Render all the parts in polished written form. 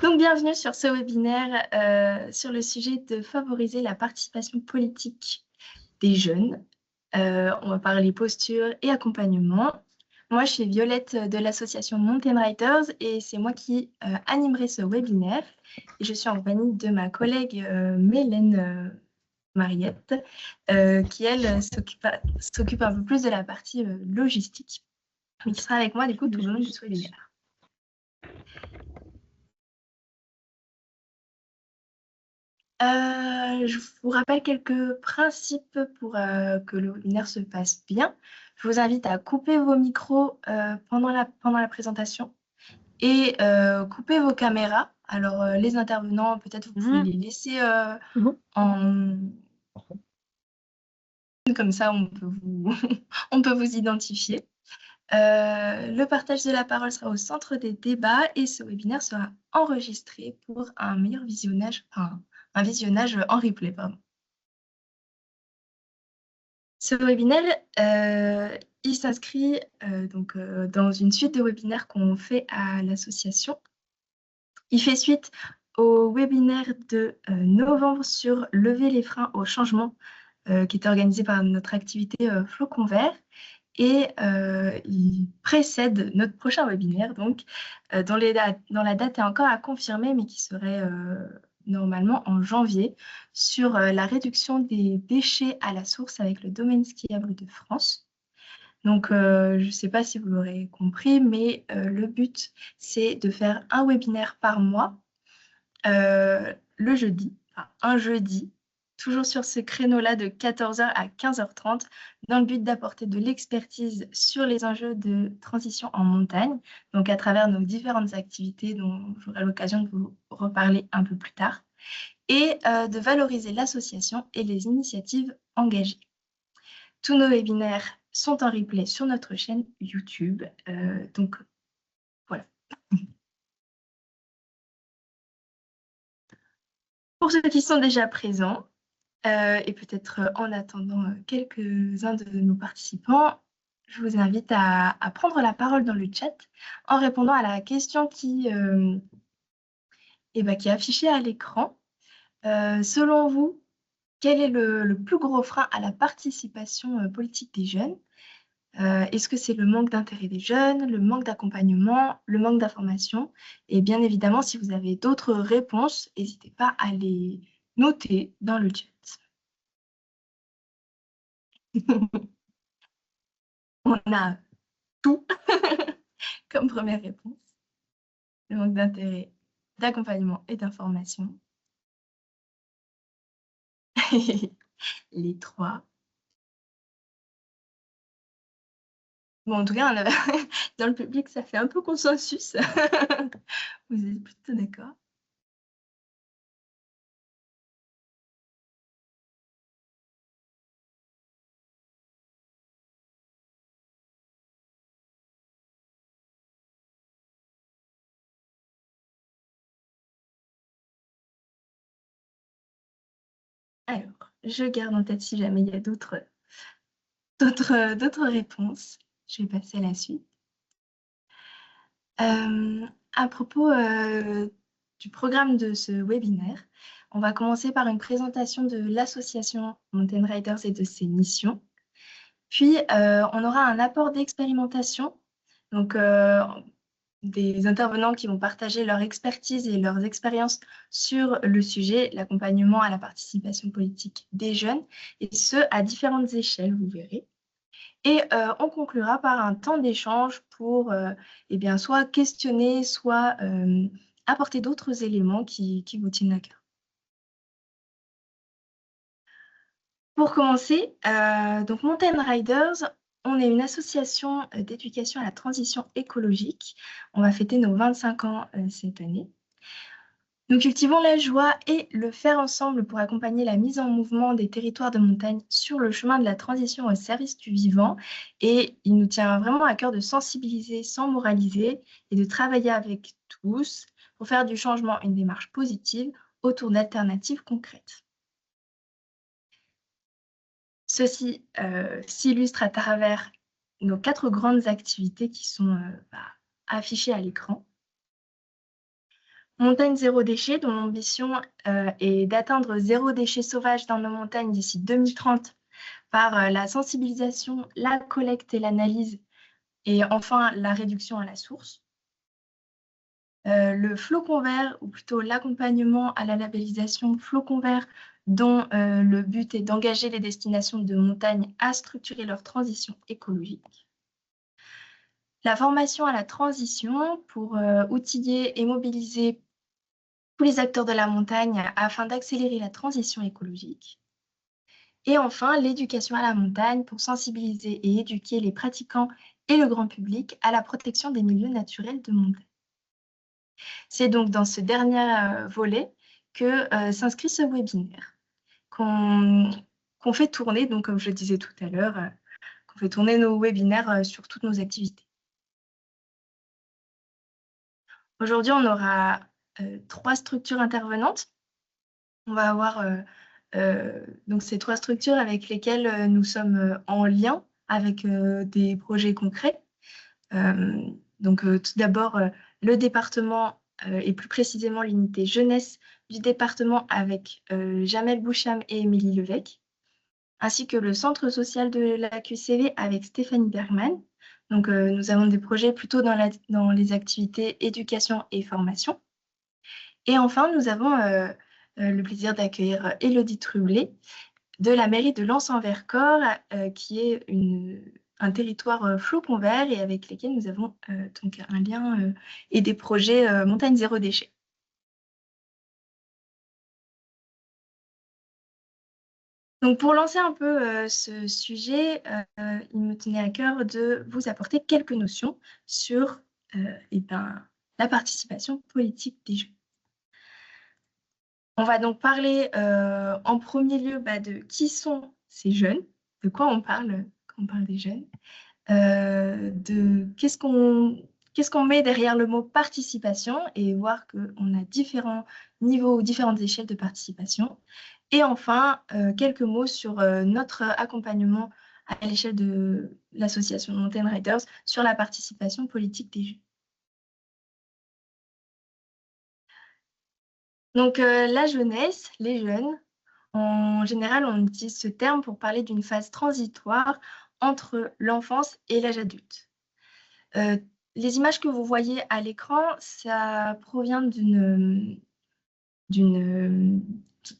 Donc, bienvenue sur ce webinaire sur le sujet de favoriser la participation politique des jeunes. On va parler posture et accompagnement. Moi, je suis Violette de l'association Mountain Riders et c'est moi qui animerai ce webinaire. Et je suis en compagnie de ma collègue Mélène Mariette, qui, elle, s'occupe un peu plus de la partie logistique, mais qui sera avec moi, du coup, tout au long de ce webinaire. Je vous rappelle quelques principes pour que le webinaire se passe bien. Je vous invite à couper vos micros pendant la présentation et couper vos caméras. Alors, les intervenants, peut-être vous pouvez les laisser en... Comme ça, on peut on peut vous identifier. Le partage de la parole sera au centre des débats et ce webinaire sera enregistré pour un meilleur visionnage, enfin, un visionnage en replay, pardon. Ce webinaire, il s'inscrit dans une suite de webinaires qu'on fait à l'association. Il fait suite au webinaire de novembre sur lever les freins au changement qui était organisé par notre activité Flocon Vert. Et il précède notre prochain webinaire, donc, dont la date est encore à confirmer, mais qui serait normalement en janvier, sur la réduction des déchets à la source avec le domaine skiable de France. Donc, je ne sais pas si vous l'aurez compris, mais le but, c'est de faire un webinaire par mois, le jeudi, enfin, un jeudi, toujours sur ce créneau-là de 14h à 15h30, dans le but d'apporter de l'expertise sur les enjeux de transition en montagne, donc à travers nos différentes activités dont j'aurai l'occasion de vous reparler un peu plus tard, et de valoriser l'association et les initiatives engagées. Tous nos webinaires sont en replay sur notre chaîne YouTube, donc voilà. Pour ceux qui sont déjà présents, et peut-être en attendant quelques-uns de nos participants, je vous invite à prendre la parole dans le chat en répondant à la question qui est affichée à l'écran. Selon vous, quel est le plus gros frein à la participation politique des jeunes? Est-ce que c'est le manque d'intérêt des jeunes, le manque d'accompagnement, le manque d'information? Et bien évidemment, si vous avez d'autres réponses, n'hésitez pas à les noter dans le chat. On a tout comme première réponse. Le manque d'intérêt, d'accompagnement et d'information. Les trois. Bon, en tout cas, dans le public, ça fait un peu consensus. Vous êtes plutôt d'accord? Alors, je garde en tête si jamais il y a d'autres réponses. Je vais passer à la suite. À propos du programme de ce webinaire, on va commencer par une présentation de l'association Mountain Riders et de ses missions. Puis, on aura un apport d'expérimentation, donc des intervenants qui vont partager leur expertise et leurs expériences sur le sujet, l'accompagnement à la participation politique des jeunes, et ce, à différentes échelles, vous verrez. Et on conclura par un temps d'échange pour soit questionner, soit apporter d'autres éléments qui vous tiennent à cœur. Pour commencer, donc Mountain Riders, on est une association d'éducation à la transition écologique. On va fêter nos 25 ans cette année. Nous cultivons la joie et le faire ensemble pour accompagner la mise en mouvement des territoires de montagne sur le chemin de la transition au service du vivant. Et il nous tient vraiment à cœur de sensibiliser sans moraliser et de travailler avec tous pour faire du changement une démarche positive autour d'alternatives concrètes. Ceci s'illustre à travers nos 4 grandes activités qui sont affichées à l'écran. Montagne zéro déchet, dont l'ambition est d'atteindre zéro déchet sauvage dans nos montagnes d'ici 2030 par la sensibilisation, la collecte et l'analyse, et enfin la réduction à la source. Le flocon vert, ou plutôt l'accompagnement à la labellisation flocon vert, dont le but est d'engager les destinations de montagne à structurer leur transition écologique. La formation à la transition pour outiller et mobiliser tous les acteurs de la montagne afin d'accélérer la transition écologique. Et enfin, l'éducation à la montagne pour sensibiliser et éduquer les pratiquants et le grand public à la protection des milieux naturels de montagne. C'est donc dans ce dernier volet que s'inscrit ce webinaire qu'on fait tourner, donc comme je le disais tout à l'heure, qu'on fait tourner nos webinaires sur toutes nos activités. Aujourd'hui, on aura 3 structures intervenantes. On va avoir donc ces 3 structures avec lesquelles nous sommes en lien avec des projets concrets. Donc tout d'abord, le département et plus précisément l'unité jeunesse du département avec Jamel Boucham et Émilie Levesque, ainsi que le centre social de la QCV avec Stéphanie Bergman. Donc nous avons des projets plutôt dans les activités éducation et formation. Et enfin, nous avons le plaisir d'accueillir Élodie Trublet de la mairie de Lens-en-Vercors, qui est un territoire flocon vert et avec lesquels nous avons donc un lien et des projets montagne zéro déchet. Donc pour lancer un peu ce sujet, il me tenait à cœur de vous apporter quelques notions sur la participation politique des jeunes. On va donc parler en premier lieu de qui sont ces jeunes, de quoi on parle quand on parle des jeunes, de qu'est-ce qu'on met derrière le mot participation et voir qu'on a différents niveaux, différentes échelles de participation. Et enfin, quelques mots sur notre accompagnement à l'échelle de l'association Mountain Riders sur la participation politique des jeunes. Donc la jeunesse, les jeunes, en général, on utilise ce terme pour parler d'une phase transitoire entre l'enfance et l'âge adulte. Les images que vous voyez à l'écran, ça provient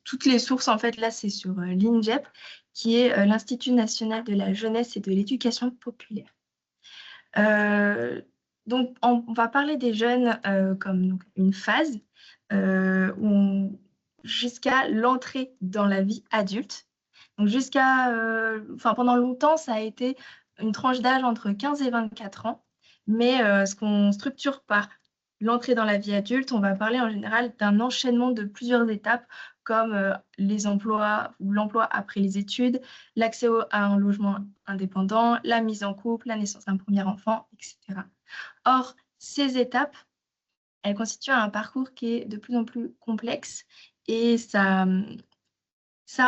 toutes les sources, en fait, là, c'est sur l'INJEP, qui est l'Institut national de la jeunesse et de l'éducation populaire. Donc, on va parler des jeunes comme donc, une phase jusqu'à l'entrée dans la vie adulte. Donc, pendant longtemps, ça a été une tranche d'âge entre 15 et 24 ans. Mais ce qu'on structure par l'entrée dans la vie adulte, on va parler en général d'un enchaînement de plusieurs étapes comme les emplois ou l'emploi après les études, l'accès à un logement indépendant, la mise en couple, la naissance d'un premier enfant, etc. Or, ces étapes, elles constituent un parcours qui est de plus en plus complexe et ça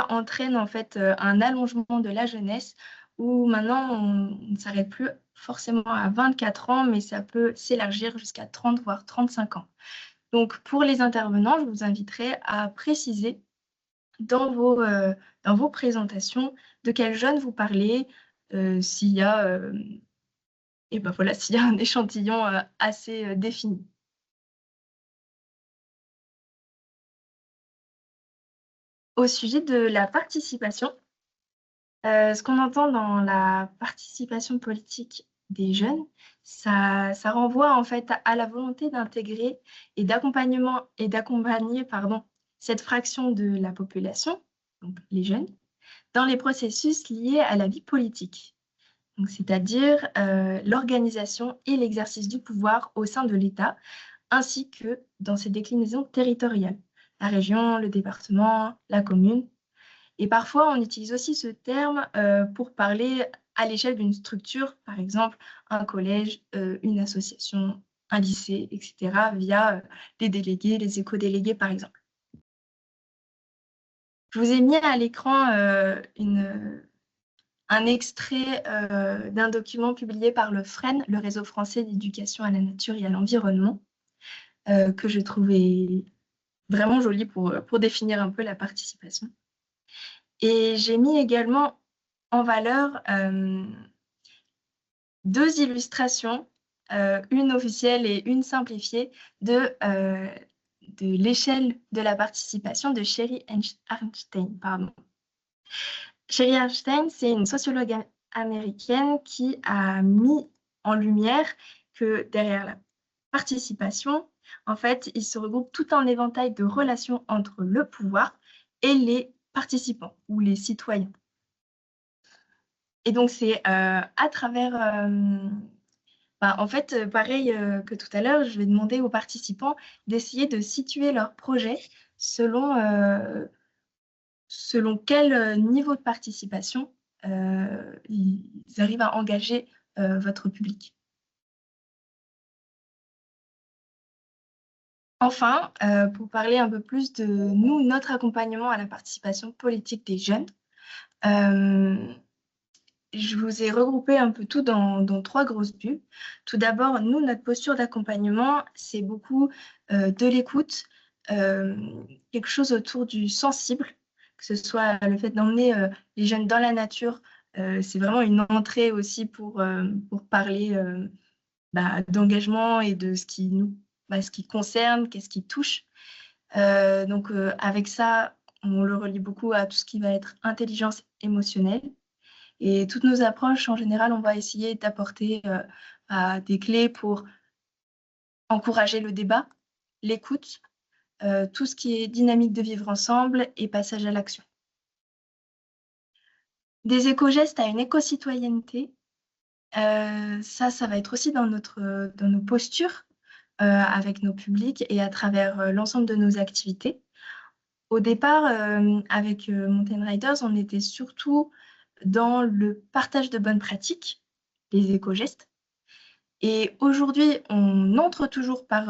entraîne en fait un allongement de la jeunesse où maintenant on ne s'arrête plus forcément à 24 ans, mais ça peut s'élargir jusqu'à 30 voire 35 ans. Donc pour les intervenants, je vous inviterai à préciser dans vos présentations de quel jeune vous parlez, s'il y a s'il y a un échantillon assez défini. Au sujet de la participation, ce qu'on entend dans la participation politique des jeunes, ça renvoie en fait à la volonté d'intégrer et d'accompagner cette fraction de la population, donc les jeunes, dans les processus liés à la vie politique. C'est-à-dire l'organisation et l'exercice du pouvoir au sein de l'État, ainsi que dans ses déclinaisons territoriales, la région, le département, la commune. Et parfois, on utilise aussi ce terme pour parler à l'échelle d'une structure, par exemple un collège, une association, un lycée, etc., via les délégués, les éco-délégués, par exemple. Je vous ai mis à l'écran un extrait d'un document publié par le FREN, le Réseau français d'éducation à la nature et à l'environnement, que je trouvais vraiment joli pour définir un peu la participation. Et j'ai mis également en valeur 2 illustrations, une officielle et une simplifiée de l'échelle de la participation de Sherry Arnstein, pardon. Sherry Arnstein, c'est une sociologue américaine qui a mis en lumière que derrière la participation, en fait, il se regroupe tout un éventail de relations entre le pouvoir et les participants ou les citoyens. Et donc, c'est à travers... en fait, pareil que tout à l'heure, je vais demander aux participants d'essayer de situer leur projet selon, selon quel niveau de participation ils arrivent à engager votre public. Enfin, pour parler un peu plus de nous, notre accompagnement à la participation politique des jeunes, je vous ai regroupé un peu tout dans 3 grosses bulles. Tout d'abord, nous, notre posture d'accompagnement, c'est beaucoup de l'écoute, quelque chose autour du sensible, que ce soit le fait d'emmener les jeunes dans la nature. C'est vraiment une entrée aussi pour parler d'engagement et de ce qui nous, ce qui concerne, qu'est-ce qui touche. Donc, avec ça, on le relie beaucoup à tout ce qui va être intelligence émotionnelle. Et toutes nos approches, en général, on va essayer d'apporter des clés pour encourager le débat, l'écoute, tout ce qui est dynamique de vivre ensemble et passage à l'action. Des éco-gestes à une éco-citoyenneté, ça va être aussi dans nos postures avec nos publics et à travers l'ensemble de nos activités. Au départ, avec Mountain Riders, on était surtout dans le partage de bonnes pratiques, les éco-gestes. Et aujourd'hui, on entre toujours par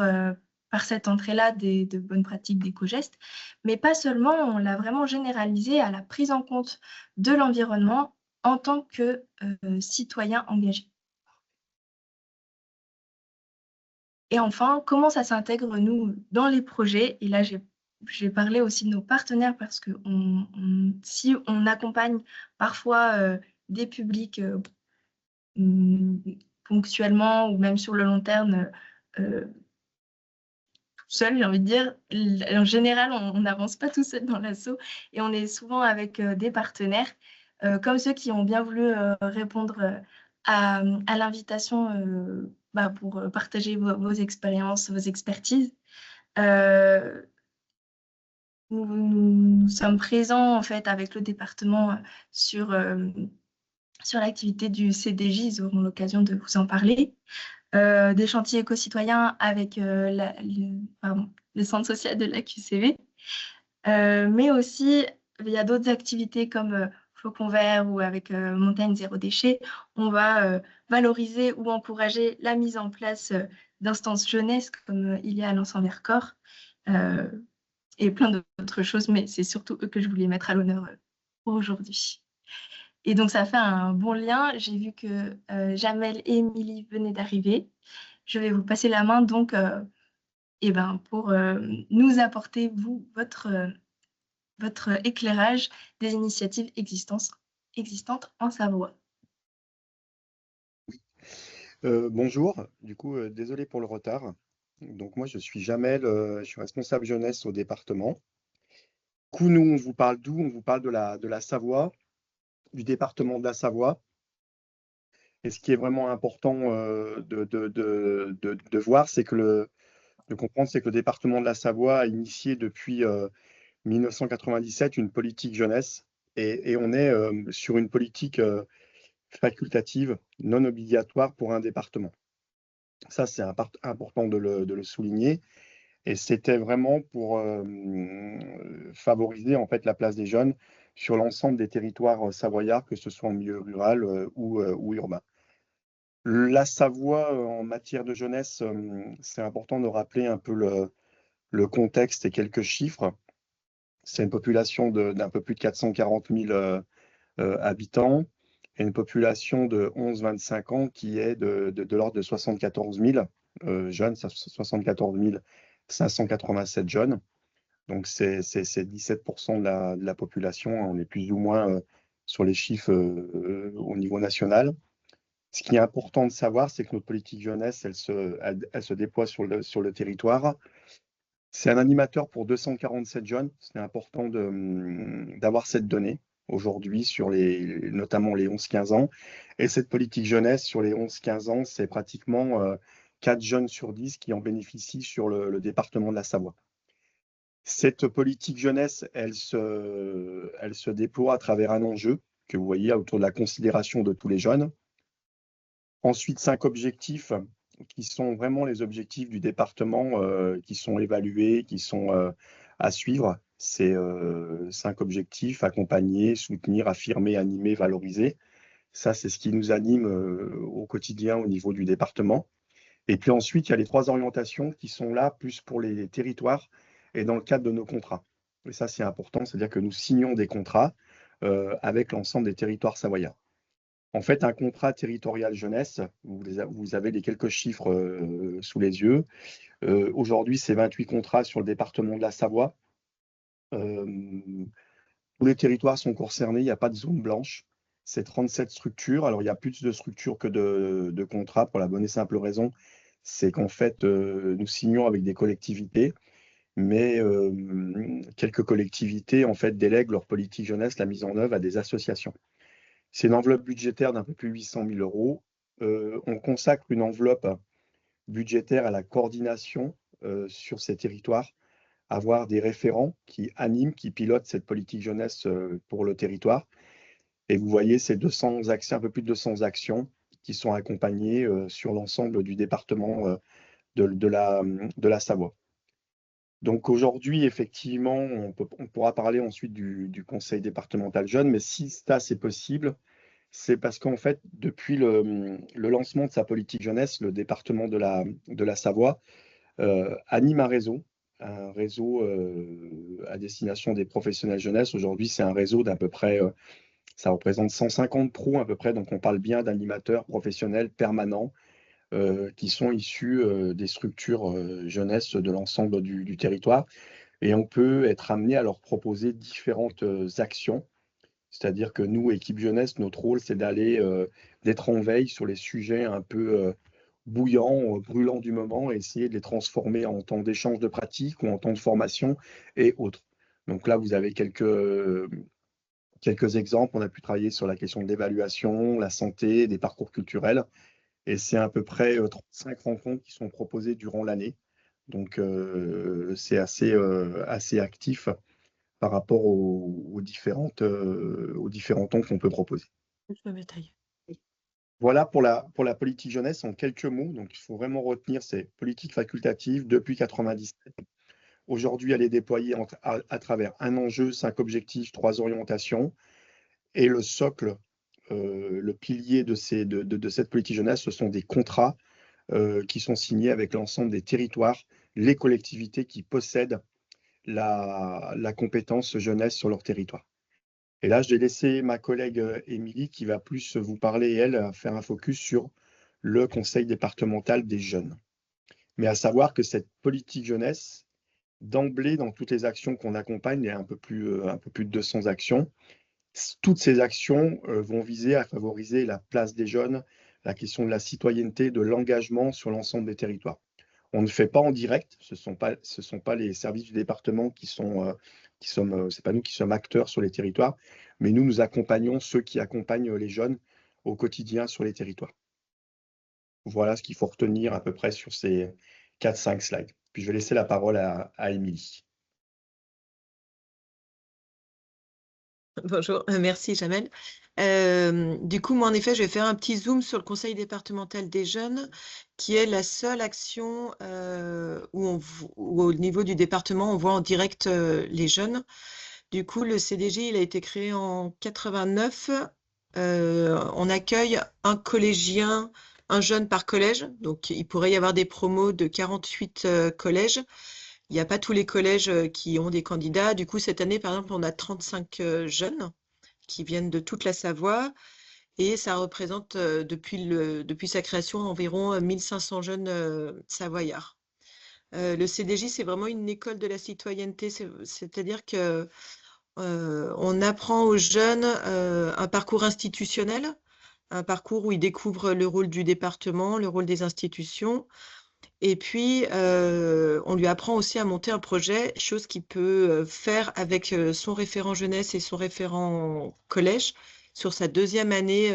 cette entrée-là de bonnes pratiques d'éco-gestes, mais pas seulement, on l'a vraiment généralisé à la prise en compte de l'environnement en tant que citoyen engagé. Et enfin, comment ça s'intègre, nous, dans les projets? Et là, j'ai parlé aussi de nos partenaires parce que si on accompagne parfois des publics ponctuellement ou même sur le long terme tout seul, j'ai envie de dire, en général, on n'avance pas tout seul dans l'assaut et on est souvent avec des partenaires comme ceux qui ont bien voulu répondre à l'invitation pour partager vos expériences, vos expertises. Nous sommes présents en fait avec le département sur l'activité du CDJ, ils auront l'occasion de vous en parler. Des chantiers éco-citoyens avec le centre social de la QCV, mais aussi il y a d'autres activités comme Flocon Vert ou avec Montagne Zéro Déchet. On va valoriser ou encourager la mise en place d'instances jeunesse comme il y a à l'Anse-en-Vercors et plein d'autres choses, mais c'est surtout eux que je voulais mettre à l'honneur aujourd'hui. Et donc, ça fait un bon lien. J'ai vu que Jamel et Émilie venaient d'arriver. Je vais vous passer la main donc pour nous apporter, vous, votre éclairage des initiatives existantes en Savoie. Bonjour, du coup, désolé pour le retard. Donc moi, je suis Jamel, je suis responsable jeunesse au département. Du coup, nous, on vous parle d'où? On vous parle de la Savoie, du département de la Savoie. Et ce qui est vraiment important de voir, c'est que de comprendre, c'est que le département de la Savoie a initié depuis 1997 une politique jeunesse. Et on est sur une politique facultative, non obligatoire pour un département. Ça, c'est important de le souligner. Et c'était vraiment pour favoriser en fait la place des jeunes sur l'ensemble des territoires savoyards, que ce soit en milieu rural ou urbain. La Savoie, en matière de jeunesse, c'est important de rappeler un peu le contexte et quelques chiffres. C'est une population d'un peu plus de 440 000 habitants et une population de 11-25 ans qui est de l'ordre de 74 000 jeunes, 74 000 587 jeunes. Donc, c'est 17% de la population. On est plus ou moins sur les chiffres au niveau national. Ce qui est important de savoir, c'est que notre politique jeunesse, elle se déploie sur le territoire. C'est un animateur pour 247 jeunes. C'est important d'avoir cette donnée aujourd'hui, notamment les 11-15 ans. Et cette politique jeunesse sur les 11-15 ans, c'est pratiquement 4 jeunes sur 10 qui en bénéficient sur le département de la Savoie. Cette politique jeunesse, elle se déploie à travers un enjeu que vous voyez autour de la considération de tous les jeunes. Ensuite, 5 objectifs qui sont vraiment les objectifs du département, qui sont évalués, qui sont à suivre. C'est 5 objectifs: accompagner, soutenir, affirmer, animer, valoriser. Ça, c'est ce qui nous anime au quotidien au niveau du département. Et puis ensuite, il y a les 3 orientations qui sont là plus pour les territoires et dans le cadre de nos contrats. Et ça, c'est important, c'est-à-dire que nous signons des contrats avec l'ensemble des territoires savoyards. En fait, un contrat territorial jeunesse, vous avez les quelques chiffres sous les yeux. Aujourd'hui, c'est 28 contrats sur le département de la Savoie. Tous les territoires sont concernés, il n'y a pas de zone blanche. C'est 37 structures. Alors, il y a plus de structures que de contrats pour la bonne et simple raison, c'est qu'en fait, nous signons avec des collectivités, mais quelques collectivités en fait délèguent leur politique jeunesse, la mise en œuvre à des associations. C'est une enveloppe budgétaire d'un peu plus de 800 000 euros. On consacre une enveloppe budgétaire à la coordination sur ces territoires, avoir des référents qui animent, qui pilotent cette politique jeunesse pour le territoire. Et vous voyez, c'est 200 actions, un peu plus de 200 actions qui sont accompagnées sur l'ensemble du département de la Savoie. Donc aujourd'hui, effectivement, on pourra parler ensuite du conseil départemental jeune, mais si ça c'est possible, c'est parce qu'en fait, depuis le lancement de sa politique jeunesse, le département de la Savoie anime un réseau à destination des professionnels jeunesse. Aujourd'hui, c'est un réseau d'à peu près, ça représente 150 pros à peu près, donc on parle bien d'animateurs professionnels permanents qui sont issus des structures jeunesse de l'ensemble du territoire. Et on peut être amené à leur proposer différentes actions. C'est-à-dire que nous, équipe jeunesse, notre rôle, c'est d'être en veille sur les sujets un peu bouillants, brûlants du moment, et essayer de les transformer en temps d'échange de pratiques ou en temps de formation et autres. Donc là, vous avez quelques exemples. On a pu travailler sur la question de l'évaluation, la santé, des parcours culturels. Et c'est à peu près 35 rencontres qui sont proposées durant l'année. Donc, c'est assez actif par rapport aux différents temps qu'on peut proposer. Voilà pour la politique jeunesse en quelques mots. Donc, il faut vraiment retenir ces politiques facultatives depuis 1997. Aujourd'hui, elle est déployée à travers un enjeu, 5 objectifs, 3 orientations. Et le socle, le pilier de cette politique jeunesse, ce sont des contrats qui sont signés avec l'ensemble des territoires, les collectivités qui possèdent la compétence jeunesse sur leur territoire. Et là, je vais laisser ma collègue Émilie qui va plus vous parler, elle, faire un focus sur le conseil départemental des jeunes. Mais à savoir que cette politique jeunesse, d'emblée, dans toutes les actions qu'on accompagne, il y a un peu plus de 200 actions. Toutes ces actions vont viser à favoriser la place des jeunes, la question de la citoyenneté, de l'engagement sur l'ensemble des territoires. On ne fait pas en direct, ce sont pas les services du département c'est pas nous qui sommes acteurs sur les territoires, mais nous accompagnons ceux qui accompagnent les jeunes au quotidien sur les territoires. Voilà ce qu'il faut retenir à peu près sur ces 4-5 slides. Puis je vais laisser la parole à Émilie. Bonjour, merci Jamel. Du coup, moi, en effet, je vais faire un petit zoom sur le conseil départemental des jeunes, qui est la seule action où au niveau du département, on voit en direct les jeunes. Du coup, le CDJ, il a été créé en 89. On accueille un collégien, un jeune par collège. Donc, il pourrait y avoir des promos de 48 collèges. Il n'y a pas tous les collèges qui ont des candidats. Du coup, cette année, par exemple, on a 35 jeunes qui viennent de toute la Savoie et ça représente depuis sa création environ 1500 jeunes savoyards. Le CDJ, c'est vraiment une école de la citoyenneté, c'est-à-dire que on apprend aux jeunes un parcours institutionnel, un parcours où ils découvrent le rôle du département, le rôle des institutions, et puis on lui apprend aussi à monter un projet, chose qu'il peut faire avec son référent jeunesse et son référent collège sur sa deuxième année.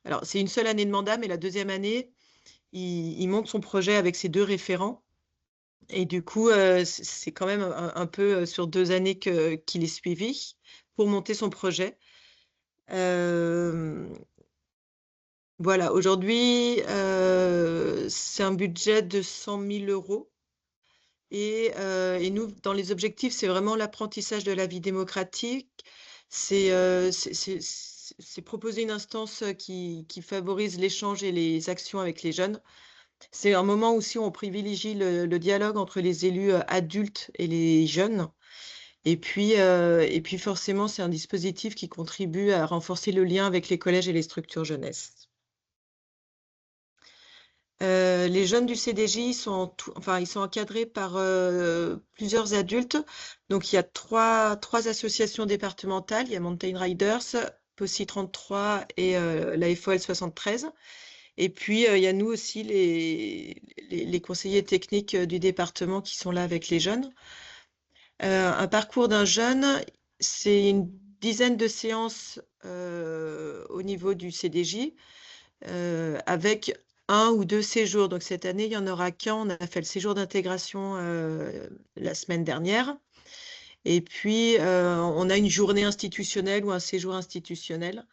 Alors, c'est une seule année de mandat, mais la deuxième année, il monte son projet avec ses deux référents. Et du coup, c'est quand même un peu sur 2 années qu'il est suivi pour monter son projet. Euh, voilà, aujourd'hui, c'est un budget de 100 000 euros. Et nous, dans les objectifs, c'est vraiment l'apprentissage de la vie démocratique. C'est proposer une instance qui favorise l'échange et les actions avec les jeunes. C'est un moment aussi où on privilégie le dialogue entre les élus adultes et les jeunes. Et puis forcément, c'est un dispositif qui contribue à renforcer le lien avec les collèges et les structures jeunesse. Les jeunes du CDJ ils sont encadrés par plusieurs adultes. Donc, il y a trois associations départementales. Il y a Mountain Riders, POSI 33 et la FOL 73. Et puis, il y a nous aussi, les conseillers techniques du département qui sont là avec les jeunes. Un parcours d'un jeune, c'est une dizaine de séances au niveau du CDJ avec 1 ou 2 séjours. Donc cette année, il n'y en aura qu'un. On a fait le séjour d'intégration la semaine dernière. Et puis, on a une journée institutionnelle ou un séjour institutionnel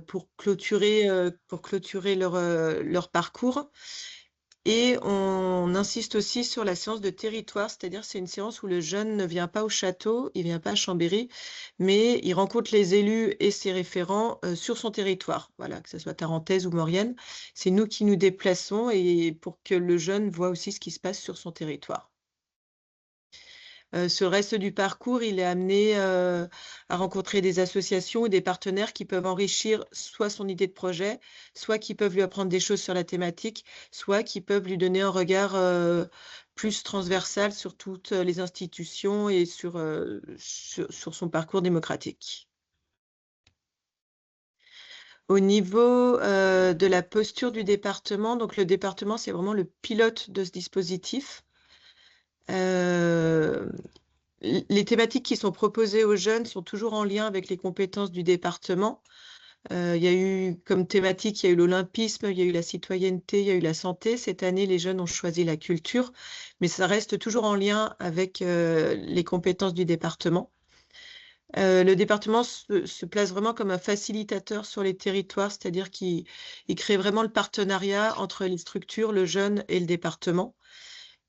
pour clôturer leur parcours. Et on insiste aussi sur la séance de territoire, c'est-à-dire c'est une séance où le jeune ne vient pas au château, il ne vient pas à Chambéry, mais il rencontre les élus et ses référents sur son territoire, voilà, que ce soit Tarentaise ou Maurienne. C'est nous qui nous déplaçons et pour que le jeune voit aussi ce qui se passe sur son territoire. Sur le reste du parcours, il est amené à rencontrer des associations ou des partenaires qui peuvent enrichir soit son idée de projet, soit qui peuvent lui apprendre des choses sur la thématique, soit qui peuvent lui donner un regard plus transversal sur toutes les institutions et sur son parcours démocratique. Au niveau de la posture du département, donc le département, c'est vraiment le pilote de ce dispositif. Les thématiques qui sont proposées aux jeunes sont toujours en lien avec les compétences du département. Il y a eu comme thématique, il y a eu l'olympisme, il y a eu la citoyenneté, il y a eu la santé. Cette année, les jeunes ont choisi la culture, mais ça reste toujours en lien avec les compétences du département. Le département se place vraiment comme un facilitateur sur les territoires, c'est-à-dire qu'il crée vraiment le partenariat entre les structures, le jeune et le département.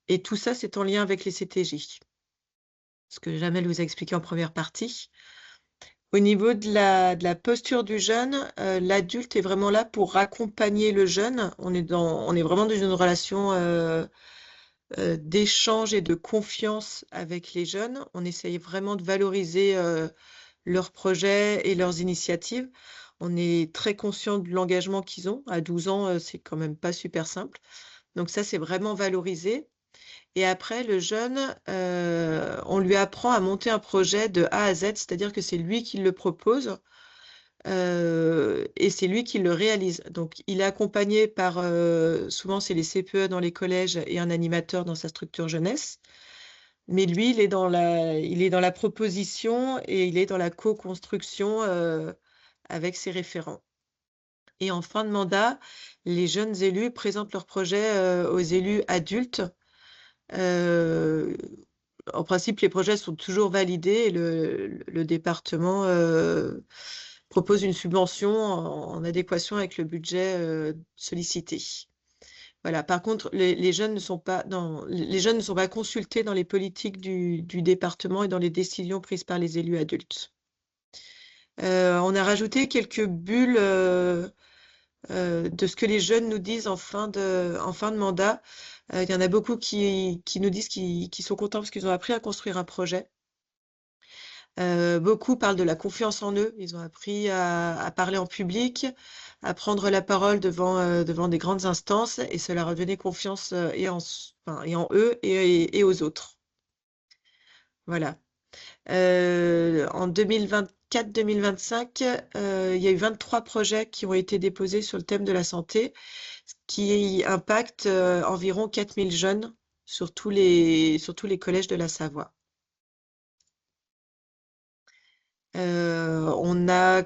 Et tout ça, c'est en lien avec les CTJ. Ce que Jamel vous a expliqué en première partie. Au niveau de la posture du jeune, l'adulte est vraiment là pour accompagner le jeune. On est vraiment dans une relation d'échange et de confiance avec les jeunes. On essaye vraiment de valoriser leurs projets et leurs initiatives. On est très conscient de l'engagement qu'ils ont. À 12 ans, c'est quand même pas super simple. Donc ça, c'est vraiment valorisé. Et après, le jeune, on lui apprend à monter un projet de A à Z, c'est-à-dire que c'est lui qui le propose et c'est lui qui le réalise. Donc, il est accompagné par, souvent c'est les CPE dans les collèges et un animateur dans sa structure jeunesse. Mais lui, il est dans la proposition et il est dans la co-construction avec ses référents. Et en fin de mandat, les jeunes élus présentent leur projet aux élus adultes. En principe, les projets sont toujours validés et le département propose une subvention en adéquation avec le budget sollicité. Voilà. Par contre, les jeunes ne sont pas consultés dans les politiques du département et dans les décisions prises par les élus adultes. On a rajouté quelques bulles de ce que les jeunes nous disent en fin de mandat. Il y en a beaucoup qui nous disent qu'ils sont contents parce qu'ils ont appris à construire un projet. Beaucoup parlent de la confiance en eux. Ils ont appris à parler en public, à prendre la parole devant des grandes instances et cela leur a donné confiance enfin, et en eux et aux autres. Voilà. En 2024-2025, il y a eu 23 projets qui ont été déposés sur le thème de la santé, ce qui impacte environ 4000 jeunes sur tous les collèges de la Savoie. Enfin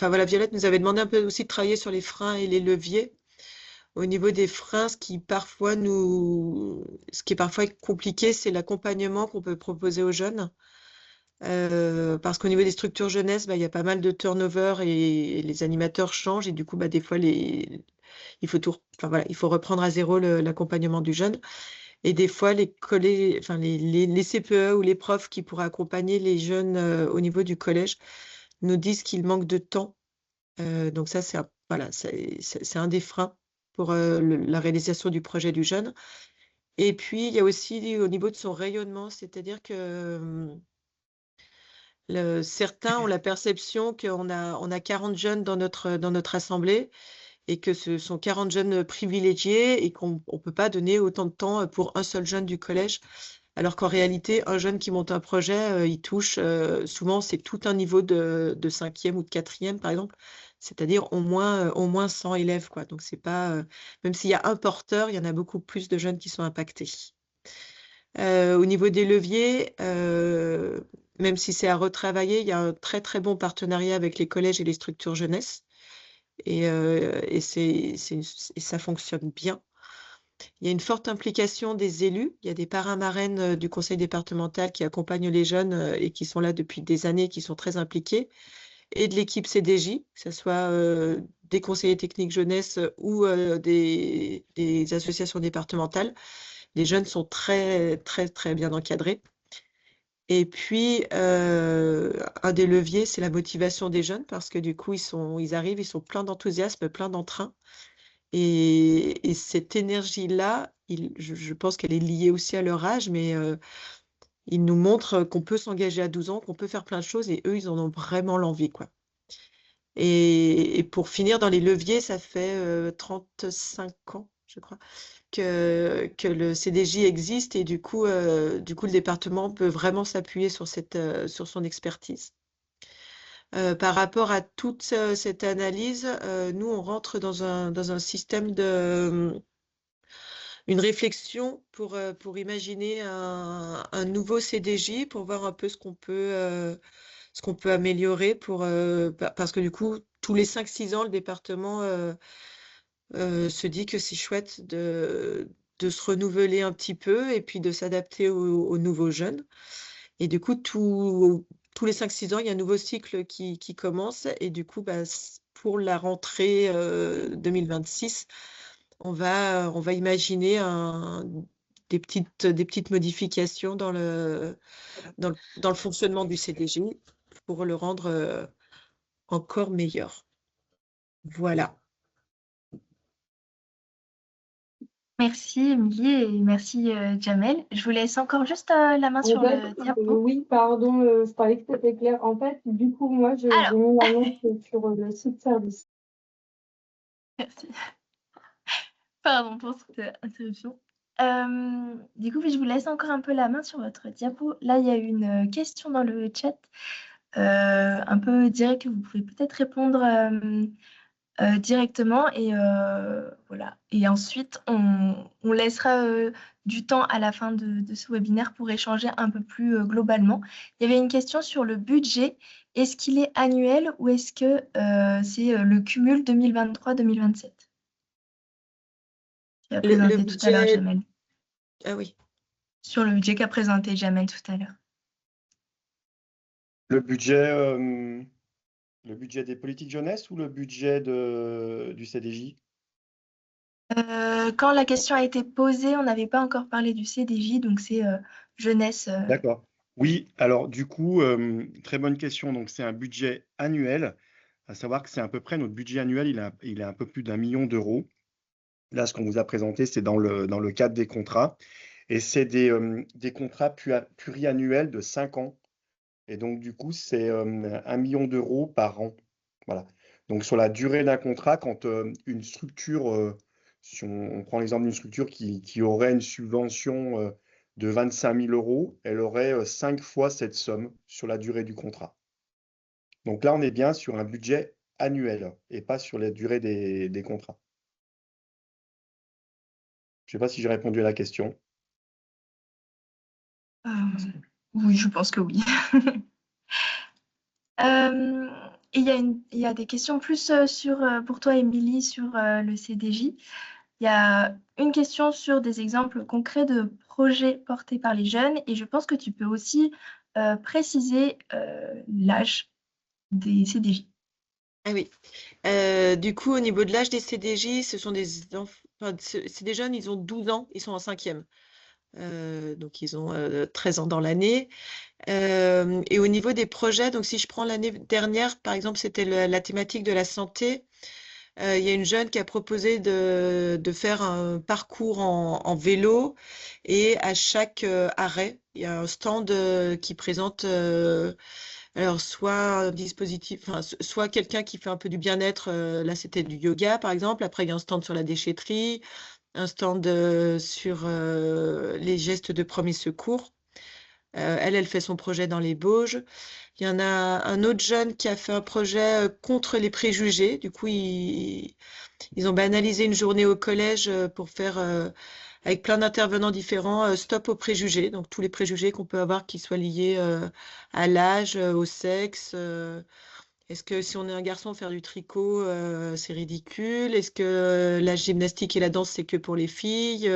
voilà, Violette nous avait demandé un peu aussi de travailler sur les freins et les leviers. Au niveau des freins, ce qui est parfois compliqué, c'est l'accompagnement qu'on peut proposer aux jeunes. Parce qu'au niveau des structures jeunesse, il y a pas mal de turnover et les animateurs changent et du coup, des fois, il faut reprendre à zéro l'accompagnement du jeune. Et des fois, les CPE ou les profs qui pourraient accompagner les jeunes au niveau du collège nous disent qu'il manque de temps. Donc ça, c'est un des freins pour la réalisation du projet du jeune. Et puis, il y a aussi au niveau de son rayonnement, c'est-à-dire que certains ont la perception qu'on a 40 jeunes dans notre assemblée et que ce sont 40 jeunes privilégiés et qu'on ne peut pas donner autant de temps pour un seul jeune du collège. Alors qu'en réalité, un jeune qui monte un projet, il touche, souvent c'est tout un niveau de 5e ou de 4e par exemple, c'est-à-dire au moins 100 élèves, quoi. Donc c'est pas, même s'il y a un porteur, il y en a beaucoup plus de jeunes qui sont impactés. Au niveau des leviers, même si c'est à retravailler, il y a un très très bon partenariat avec les collèges et les structures jeunesse. Et ça fonctionne bien. Il y a une forte implication des élus. Il y a des parrains-marraines du conseil départemental qui accompagnent les jeunes et qui sont là depuis des années, qui sont très impliqués. Et de l'équipe CDJ, que ce soit des conseillers techniques jeunesse ou des associations départementales. Les jeunes sont très, très, très bien encadrés. Et puis, un des leviers, c'est la motivation des jeunes parce que du coup, ils arrivent, ils sont pleins d'enthousiasme, pleins d'entrain. Et cette énergie-là, je pense qu'elle est liée aussi à leur âge, mais ils nous montrent qu'on peut s'engager à 12 ans, qu'on peut faire plein de choses et eux, ils en ont vraiment l'envie, quoi. Et pour finir, dans les leviers, ça fait 35 ans, je crois, que le CDJ existe et du coup, le département peut vraiment s'appuyer sur son expertise. Par rapport à toute cette analyse, nous, on rentre dans un système une réflexion pour imaginer un nouveau CDJ, pour voir un peu ce qu'on peut améliorer parce que du coup, tous les 5-6 ans, le département se dit que c'est chouette de se renouveler un petit peu et puis de s'adapter aux nouveaux jeunes. Et du coup, tous les 5-6 ans, il y a un nouveau cycle qui commence. Et du coup, pour la rentrée 2026, on va imaginer des petites modifications dans le fonctionnement du CDJ pour le rendre encore meilleur. Voilà. Merci Émilie et merci Jamel. Je vous laisse encore juste la main sur le diapo. Oui, pardon, je parlais que c'était clair. En fait, du coup, moi, j'ai Alors. mis l'annonce sur le site service. Merci. Pardon pour cette interruption. Du coup, je vous laisse encore un peu la main sur votre diapo. Là, il y a une question dans le chat, un peu direct, que vous pouvez peut-être répondre directement. Et voilà. Et ensuite, on laissera du temps à la fin de ce webinaire pour échanger un peu plus globalement. Il y avait une question sur le budget. Est-ce qu'il est annuel ou est-ce que c'est le cumul 2023-2027? Qui a présenté tout à l'heure Jamel. Ah oui. Sur le budget qu'a présenté Jamel tout à l'heure. Le budget des politiques jeunesse ou le budget du CDJ? Quand la question a été posée, on n'avait pas encore parlé du CDJ, donc c'est jeunesse. D'accord. Oui, alors du coup, très bonne question. Donc c'est un budget annuel, à savoir que c'est à peu près notre budget annuel, il est un peu plus d'1 million d'euros. Là, ce qu'on vous a présenté, c'est dans le cadre des contrats. Et c'est des contrats pluriannuels de 5 ans. Et donc, du coup, c'est 1 million d'euros par an. Voilà. Donc, sur la durée d'un contrat, quand une structure Si on prend l'exemple d'une structure qui aurait une subvention de 25 000 €, elle aurait 5 fois cette somme sur la durée du contrat. Donc là, on est bien sur un budget annuel et pas sur la durée des contrats. Je ne sais pas si j'ai répondu à la question. Oui, je pense que oui. Et il y a des questions plus pour toi, Émilie, sur le CDJ. Il y a une question sur des exemples concrets de projets portés par les jeunes et je pense que tu peux aussi préciser l'âge des CDJ. Ah oui. Du coup, au niveau de l'âge des CDJ, ce sont c'est des jeunes, ils ont 12 ans, ils sont en 5e. Donc, ils ont 13 ans dans l'année. Et au niveau des projets, donc si je prends l'année dernière, par exemple, c'était la thématique de la santé. Il y a une jeune qui a proposé de faire un parcours en vélo et à chaque arrêt, il y a un stand qui présente alors soit un dispositif, enfin, soit quelqu'un qui fait un peu du bien-être, là c'était du yoga par exemple, après il y a un stand sur la déchetterie, un stand sur les gestes de premier secours. Elle fait son projet dans les Bauges. Il y en a un autre jeune qui a fait un projet contre les préjugés. Du coup, ils ont banalisé une journée au collège pour faire, avec plein d'intervenants différents, stop aux préjugés. Donc, tous les préjugés qu'on peut avoir qui soient liés à l'âge, au sexe. Est-ce que si on est un garçon, faire du tricot, c'est ridicule? Est-ce que la gymnastique et la danse, c'est que pour les filles?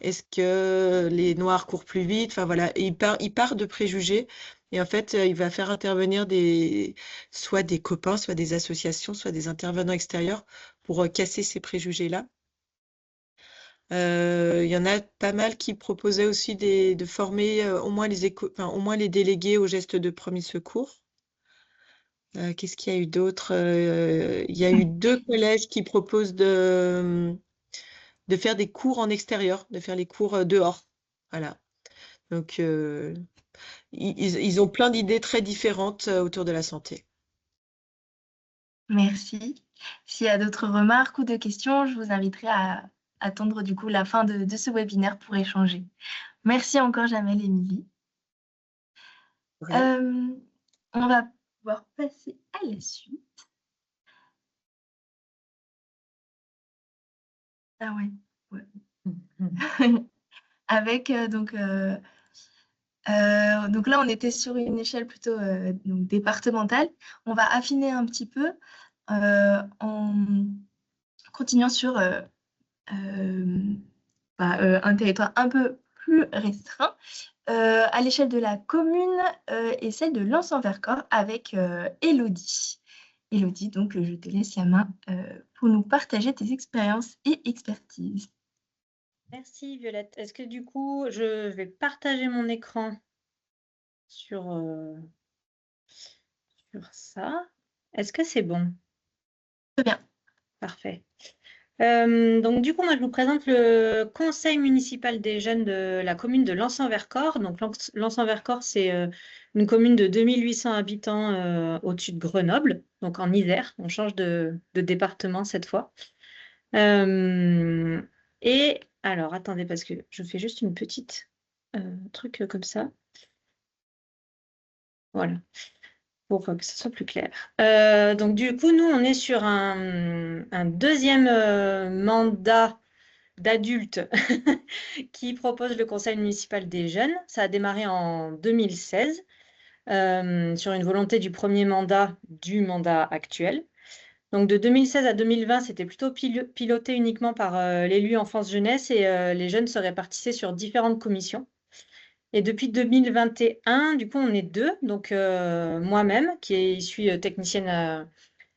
Est-ce que les noirs courent plus vite? Enfin voilà, et il part de préjugés. Et en fait, il va faire intervenir soit des copains, soit des associations, soit des intervenants extérieurs pour casser ces préjugés-là. Il y en a pas mal qui proposaient aussi de former au moins au moins les délégués aux gestes de premier secours. Qu'est-ce qu'il y a eu d'autre? Il y a eu 2 collèges qui proposent de faire des cours en extérieur, de faire les cours dehors. Voilà. Donc, ils ont plein d'idées très différentes autour de la santé. Merci. S'il y a d'autres remarques ou de questions, je vous inviterai à attendre du coup la fin de ce webinaire pour échanger. Merci encore, Jamel et Émilie. Ouais. On va pouvoir passer à la suite. Ah ouais. Avec donc là, on était sur une échelle plutôt donc départementale. On va affiner un petit peu en continuant sur un territoire un peu plus restreint à l'échelle de la commune et celle de Lens-en-Vercors avec Élodie. Élodie, donc je te laisse la main pour nous partager tes expériences et expertises. Merci Violette. Est-ce que du coup, je vais partager mon écran sur ça? Est-ce que c'est bon? Très bien. Parfait. Donc du coup, moi, je vous présente le conseil municipal des jeunes de la commune de Lens-en-Vercors. Donc Lens-en-Vercors, c'est une commune de 2800 habitants au-dessus de Grenoble, donc en Isère. On change de département cette fois. Et alors, attendez, parce que je fais juste une petite truc comme ça. Voilà, pour que ce soit plus clair. Donc, du coup, nous, on est sur un deuxième mandat d'adulte qui propose le conseil municipal des jeunes. Ça a démarré en 2016 sur une volonté du premier mandat du mandat actuel. Donc de 2016 à 2020, c'était plutôt piloté uniquement par l'élu enfance-jeunesse et les jeunes se répartissaient sur différentes commissions. Et depuis 2021, du coup, on est 2, donc moi-même, qui suis technicienne à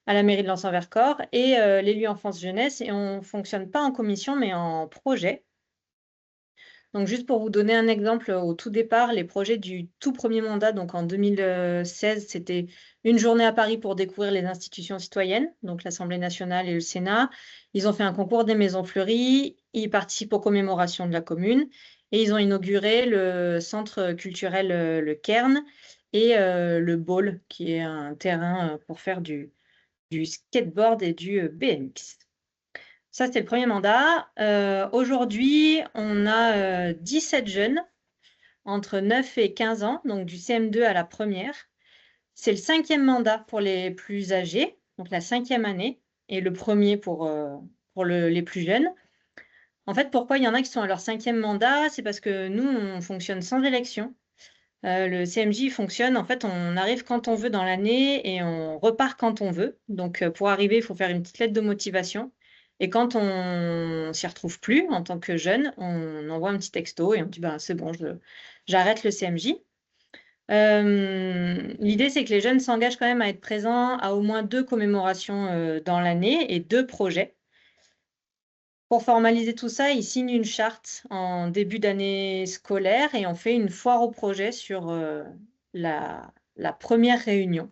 la mairie de Lens-en-Vercors, et l'élu enfance-jeunesse, et on ne fonctionne pas en commission, mais en projet. Donc, juste pour vous donner un exemple, au tout départ, les projets du tout premier mandat, donc en 2016, c'était une journée à Paris pour découvrir les institutions citoyennes, donc l'Assemblée nationale et le Sénat. Ils ont fait un concours des maisons fleuries, ils participent aux commémorations de la commune et ils ont inauguré le centre culturel Le Cairn et le Ball, qui est un terrain pour faire du skateboard et du BMX. Ça, c'était le premier mandat. Aujourd'hui, on a 17 jeunes entre 9 et 15 ans, donc du CM2 à la première. C'est le 5e mandat pour les plus âgés, donc la 5e année, et le premier pour les plus jeunes. En fait, pourquoi il y en a qui sont à leur 5e mandat? C'est parce que nous, on fonctionne sans élection. Le CMJ fonctionne, en fait, on arrive quand on veut dans l'année et on repart quand on veut. Donc, pour arriver, il faut faire une petite lettre de motivation. Et quand on s'y retrouve plus en tant que jeune, on envoie un petit texto et on dit bah, c'est bon, j'arrête le CMJ. L'idée, c'est que les jeunes s'engagent quand même à être présents à au moins 2 commémorations dans l'année et 2 projets. Pour formaliser tout ça, ils signent une charte en début d'année scolaire et on fait une foire au projet sur la première réunion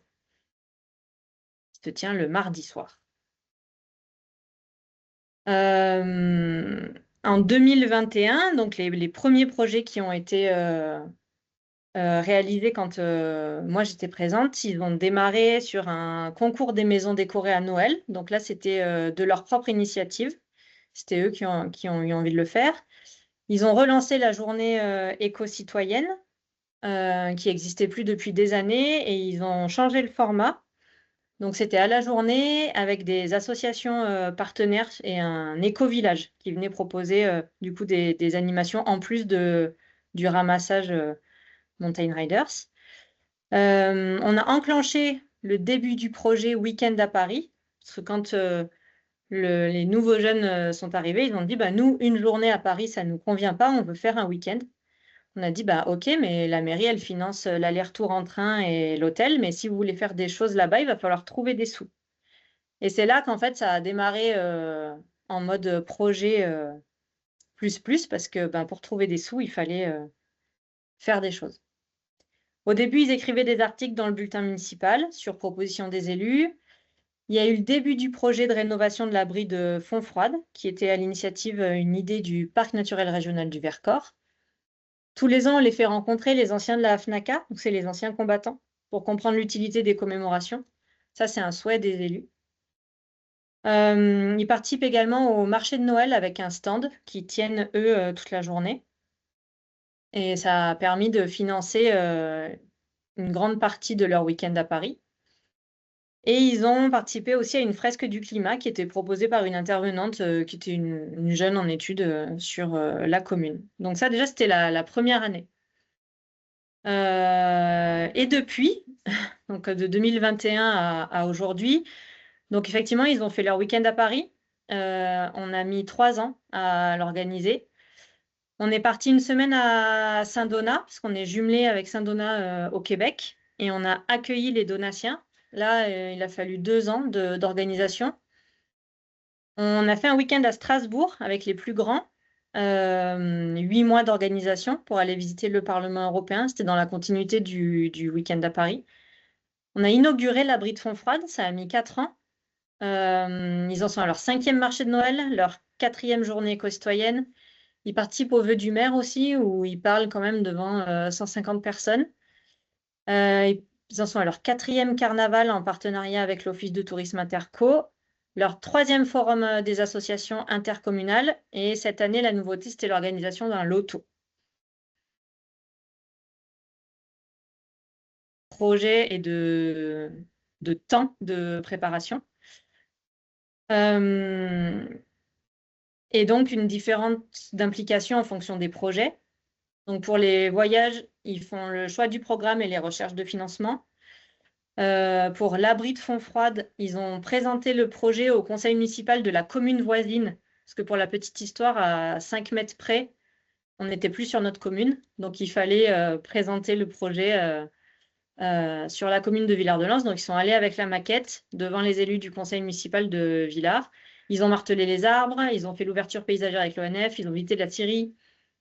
qui se tient le mardi soir. En 2021, donc les premiers projets qui ont été réalisés quand moi j'étais présente, ils ont démarré sur un concours des maisons décorées à Noël. Donc là, c'était de leur propre initiative. C'était eux qui ont eu envie de le faire. Ils ont relancé la journée éco-citoyenne qui n'existait plus depuis des années et ils ont changé le format. Donc, c'était à la journée avec des associations partenaires et un éco-village qui venait proposer du coup des animations en plus du ramassage Mountain Riders. On a enclenché le début du projet Week-end à Paris, parce que quand les nouveaux jeunes sont arrivés, ils ont dit bah, nous, une journée à Paris, ça ne nous convient pas, on veut faire un week-end. On a dit bah, ok, mais la mairie, elle finance l'aller-retour en train et l'hôtel, mais si vous voulez faire des choses là-bas, il va falloir trouver des sous. Et c'est là qu'en fait, ça a démarré en mode projet plus, parce que ben, pour trouver des sous, il fallait faire des choses. Au début, ils écrivaient des articles dans le bulletin municipal sur proposition des élus. Il y a eu le début du projet de rénovation de l'abri de Fontfroide, qui était à l'initiative, une idée du Parc naturel régional du Vercors. Tous les ans, on les fait rencontrer, les anciens de la FNACA, donc c'est les anciens combattants, pour comprendre l'utilité des commémorations. Ça, c'est un souhait des élus. Ils participent également au marché de Noël avec un stand qui tiennent, eux, toute la journée. Et ça a permis de financer une grande partie de leur week-end à Paris. Et ils ont participé aussi à une fresque du climat qui était proposée par une intervenante qui était une jeune en études sur la commune. Donc ça, déjà, c'était la première année. Et depuis, donc de 2021 à aujourd'hui, donc effectivement, ils ont fait leur week-end à Paris. On a mis 3 ans à l'organiser. On est parti une semaine à Saint-Donat, parce qu'on est jumelé avec Saint-Donat au Québec, et on a accueilli les Donatiens. Là, il a fallu 2 ans d'organisation. On a fait un week-end à Strasbourg avec les plus grands, 8 mois d'organisation pour aller visiter le Parlement européen. C'était dans la continuité du week-end à Paris. On a inauguré l'abri de Fontfroide, ça a mis 4 ans. Ils en sont à leur 5e marché de Noël, leur 4e journée éco-citoyenne. Ils participent au vœu du maire aussi, où ils parlent quand même devant 150 personnes. Ils en sont à leur 4e carnaval en partenariat avec l'Office de tourisme Interco, leur 3e forum des associations intercommunales. Et cette année, la nouveauté, c'était l'organisation d'un loto. Projet et de temps de préparation. Et donc, une différence d'implication en fonction des projets. Donc, pour les voyages, ils font le choix du programme et les recherches de financement. Pour l'abri de Fontfroide, ils ont présenté le projet au conseil municipal de la commune voisine, parce que pour la petite histoire, à 5 mètres près, on n'était plus sur notre commune. Donc, il fallait présenter le projet sur la commune de Villard-de-Lans. Donc, ils sont allés avec la maquette devant les élus du conseil municipal de Villars. Ils ont martelé les arbres, ils ont fait l'ouverture paysagère avec l'ONF, ils ont visité la scierie,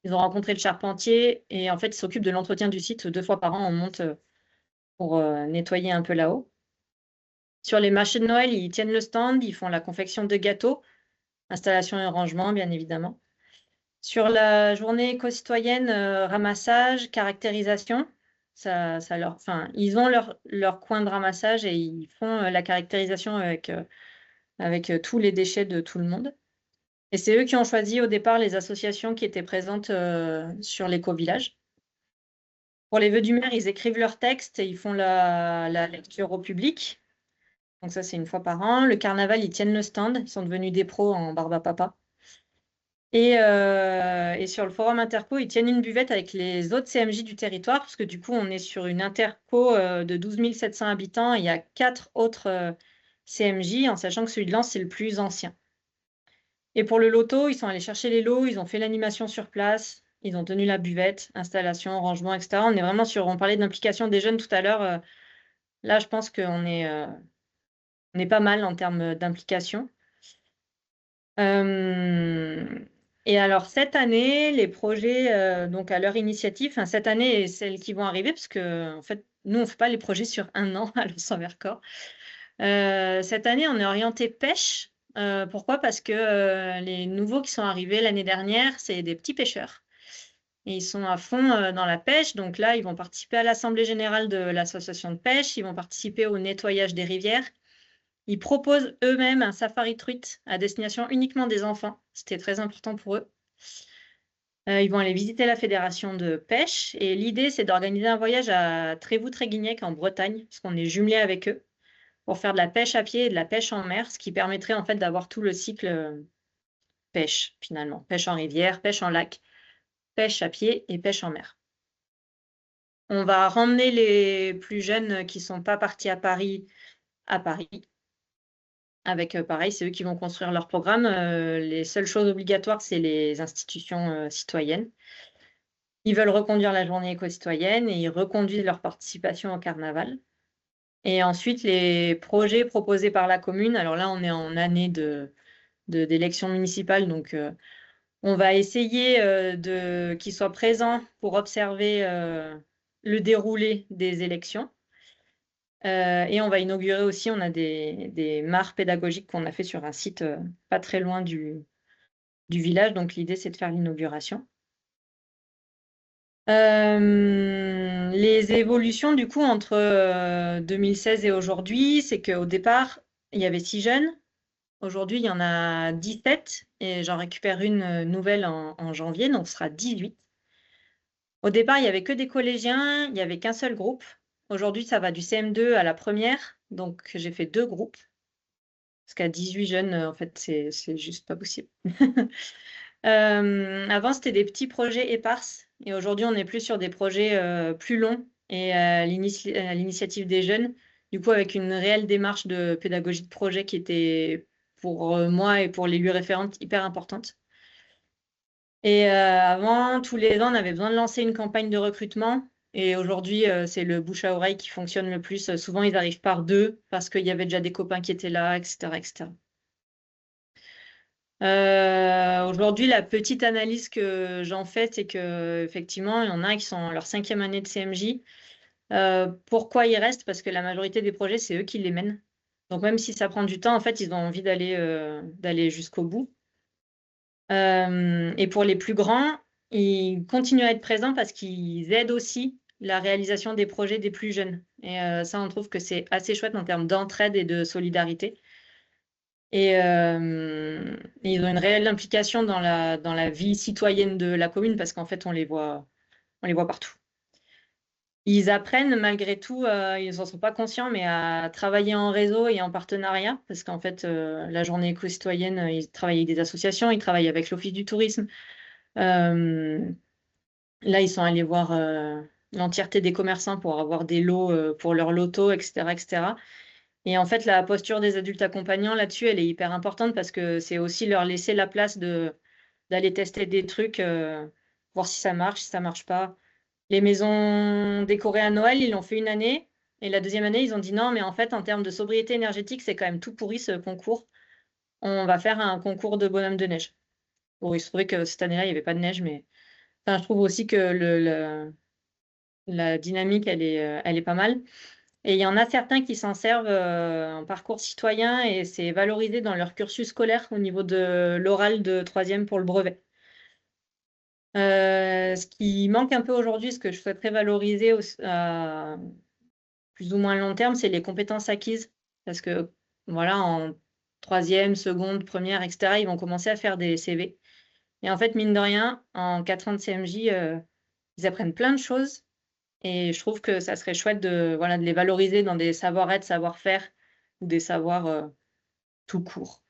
ils ont rencontré le charpentier et en fait, ils s'occupent de l'entretien du site 2 fois par an. On monte pour nettoyer un peu là-haut. Sur les marchés de Noël, ils tiennent le stand, ils font la confection de gâteaux, installation et rangement, bien évidemment. Sur la journée éco-citoyenne, ramassage, caractérisation, ils ont leur coin de ramassage et ils font la caractérisation avec tous les déchets de tout le monde. Et c'est eux qui ont choisi au départ les associations qui étaient présentes sur l'éco-village. Pour les vœux du maire, ils écrivent leur texte et ils font la lecture au public. Donc ça, c'est une fois par an. Le carnaval, ils tiennent le stand. Ils sont devenus des pros en barbe à papa. Et sur le forum Interco, ils tiennent une buvette avec les autres CMJ du territoire, parce que du coup, on est sur une Interco de 12 700 habitants. Et il y a 4 autres CMJ, en sachant que celui de Lens, c'est le plus ancien. Et pour le loto, ils sont allés chercher les lots, ils ont fait l'animation sur place, ils ont tenu la buvette, installation, rangement, etc. On est vraiment on parlait d'implication des jeunes tout à l'heure. Là, je pense qu'on on est pas mal en termes d'implication. Et alors, cette année, les projets, donc à leur initiative, enfin, cette année et celles qui vont arriver, parce que en fait, nous, on ne fait pas les projets sur un an à Lens-en-Vercors. Cette année, on est orienté pêche. Pourquoi? Parce que les nouveaux qui sont arrivés l'année dernière, c'est des petits pêcheurs. Et ils sont à fond dans la pêche. Donc là, ils vont participer à l'Assemblée générale de l'association de pêche. Ils vont participer au nettoyage des rivières. Ils proposent eux-mêmes un safari truite à destination uniquement des enfants. C'était très important pour eux. Ils vont aller visiter la fédération de pêche. Et l'idée, c'est d'organiser un voyage à Trévoux-Tréguignec en Bretagne, parce qu'on est jumelés avec eux, pour faire de la pêche à pied et de la pêche en mer, ce qui permettrait en fait d'avoir tout le cycle pêche, finalement. Pêche en rivière, pêche en lac, pêche à pied et pêche en mer. On va ramener les plus jeunes qui ne sont pas partis à Paris, avec, pareil, c'est eux qui vont construire leur programme. Les seules choses obligatoires, c'est les institutions citoyennes. Ils veulent reconduire la journée éco-citoyenne et ils reconduisent leur participation au carnaval. Et ensuite, les projets proposés par la commune, alors là, on est en année d'élection municipale, donc on va essayer qu'ils soient présents pour observer le déroulé des élections. Et on va inaugurer aussi, on a des mares pédagogiques qu'on a fait sur un site pas très loin du village. Donc l'idée, c'est de faire l'inauguration. Les évolutions, du coup, entre 2016 et aujourd'hui, c'est qu'au départ, il y avait 6 jeunes. Aujourd'hui, il y en a 17 et j'en récupère une nouvelle en janvier, donc ce sera 18. Au départ, il n'y avait que des collégiens, il n'y avait qu'un seul groupe. Aujourd'hui, ça va du CM2 à la première, donc j'ai fait 2 groupes. Parce qu'à 18 jeunes, en fait, c'est juste pas possible. Avant, c'était des petits projets éparses. Et aujourd'hui, on est plus sur des projets plus longs et à l'initiative des jeunes. Du coup, avec une réelle démarche de pédagogie de projet qui était pour moi et pour l'élu référente hyper importante. Et avant, tous les ans, on avait besoin de lancer une campagne de recrutement. Et aujourd'hui, c'est le bouche à oreille qui fonctionne le plus. Souvent, ils arrivent par 2 parce qu'il y avait déjà des copains qui étaient là, etc., etc. Aujourd'hui, la petite analyse que j'en fais, c'est qu'effectivement, il y en a qui sont en leur 5e année de CMJ. Pourquoi ils restent? Parce que la majorité des projets, c'est eux qui les mènent. Donc, même si ça prend du temps, en fait, ils ont envie d'aller jusqu'au bout. Et pour les plus grands, ils continuent à être présents parce qu'ils aident aussi la réalisation des projets des plus jeunes. Et ça, on trouve que c'est assez chouette en termes d'entraide et de solidarité. Et ils ont une réelle implication dans la vie citoyenne de la commune parce qu'en fait, on les voit partout. Ils apprennent malgré tout, ils n'en sont pas conscients, mais à travailler en réseau et en partenariat parce qu'en fait, la journée éco-citoyenne, ils travaillent avec des associations, ils travaillent avec l'Office du tourisme. Là, ils sont allés voir l'entièreté des commerçants pour avoir des lots pour leur loto, etc., etc. Et en fait, la posture des adultes accompagnants là-dessus, elle est hyper importante parce que c'est aussi leur laisser la place d'aller tester des trucs, voir si ça marche, si ça marche pas. Les maisons décorées à Noël, ils l'ont fait une année. Et la deuxième année, ils ont dit non, mais en fait, en termes de sobriété énergétique, c'est quand même tout pourri ce concours. On va faire un concours de bonhomme de neige. Bon, il se trouvait que cette année-là, il n'y avait pas de neige, mais enfin, je trouve aussi que la dynamique, elle est pas mal. Et il y en a certains qui s'en servent en parcours citoyen et c'est valorisé dans leur cursus scolaire au niveau de l'oral de 3e pour le brevet. Ce qui manque un peu aujourd'hui, ce que je souhaiterais valoriser à plus ou moins long terme, c'est les compétences acquises. Parce que voilà, en troisième, seconde, première, etc., ils vont commencer à faire des CV. Et en fait, mine de rien, en 4 ans de CMJ, ils apprennent plein de choses. Et je trouve que ça serait chouette de les valoriser dans des savoir-être, savoir-faire ou des savoirs tout court.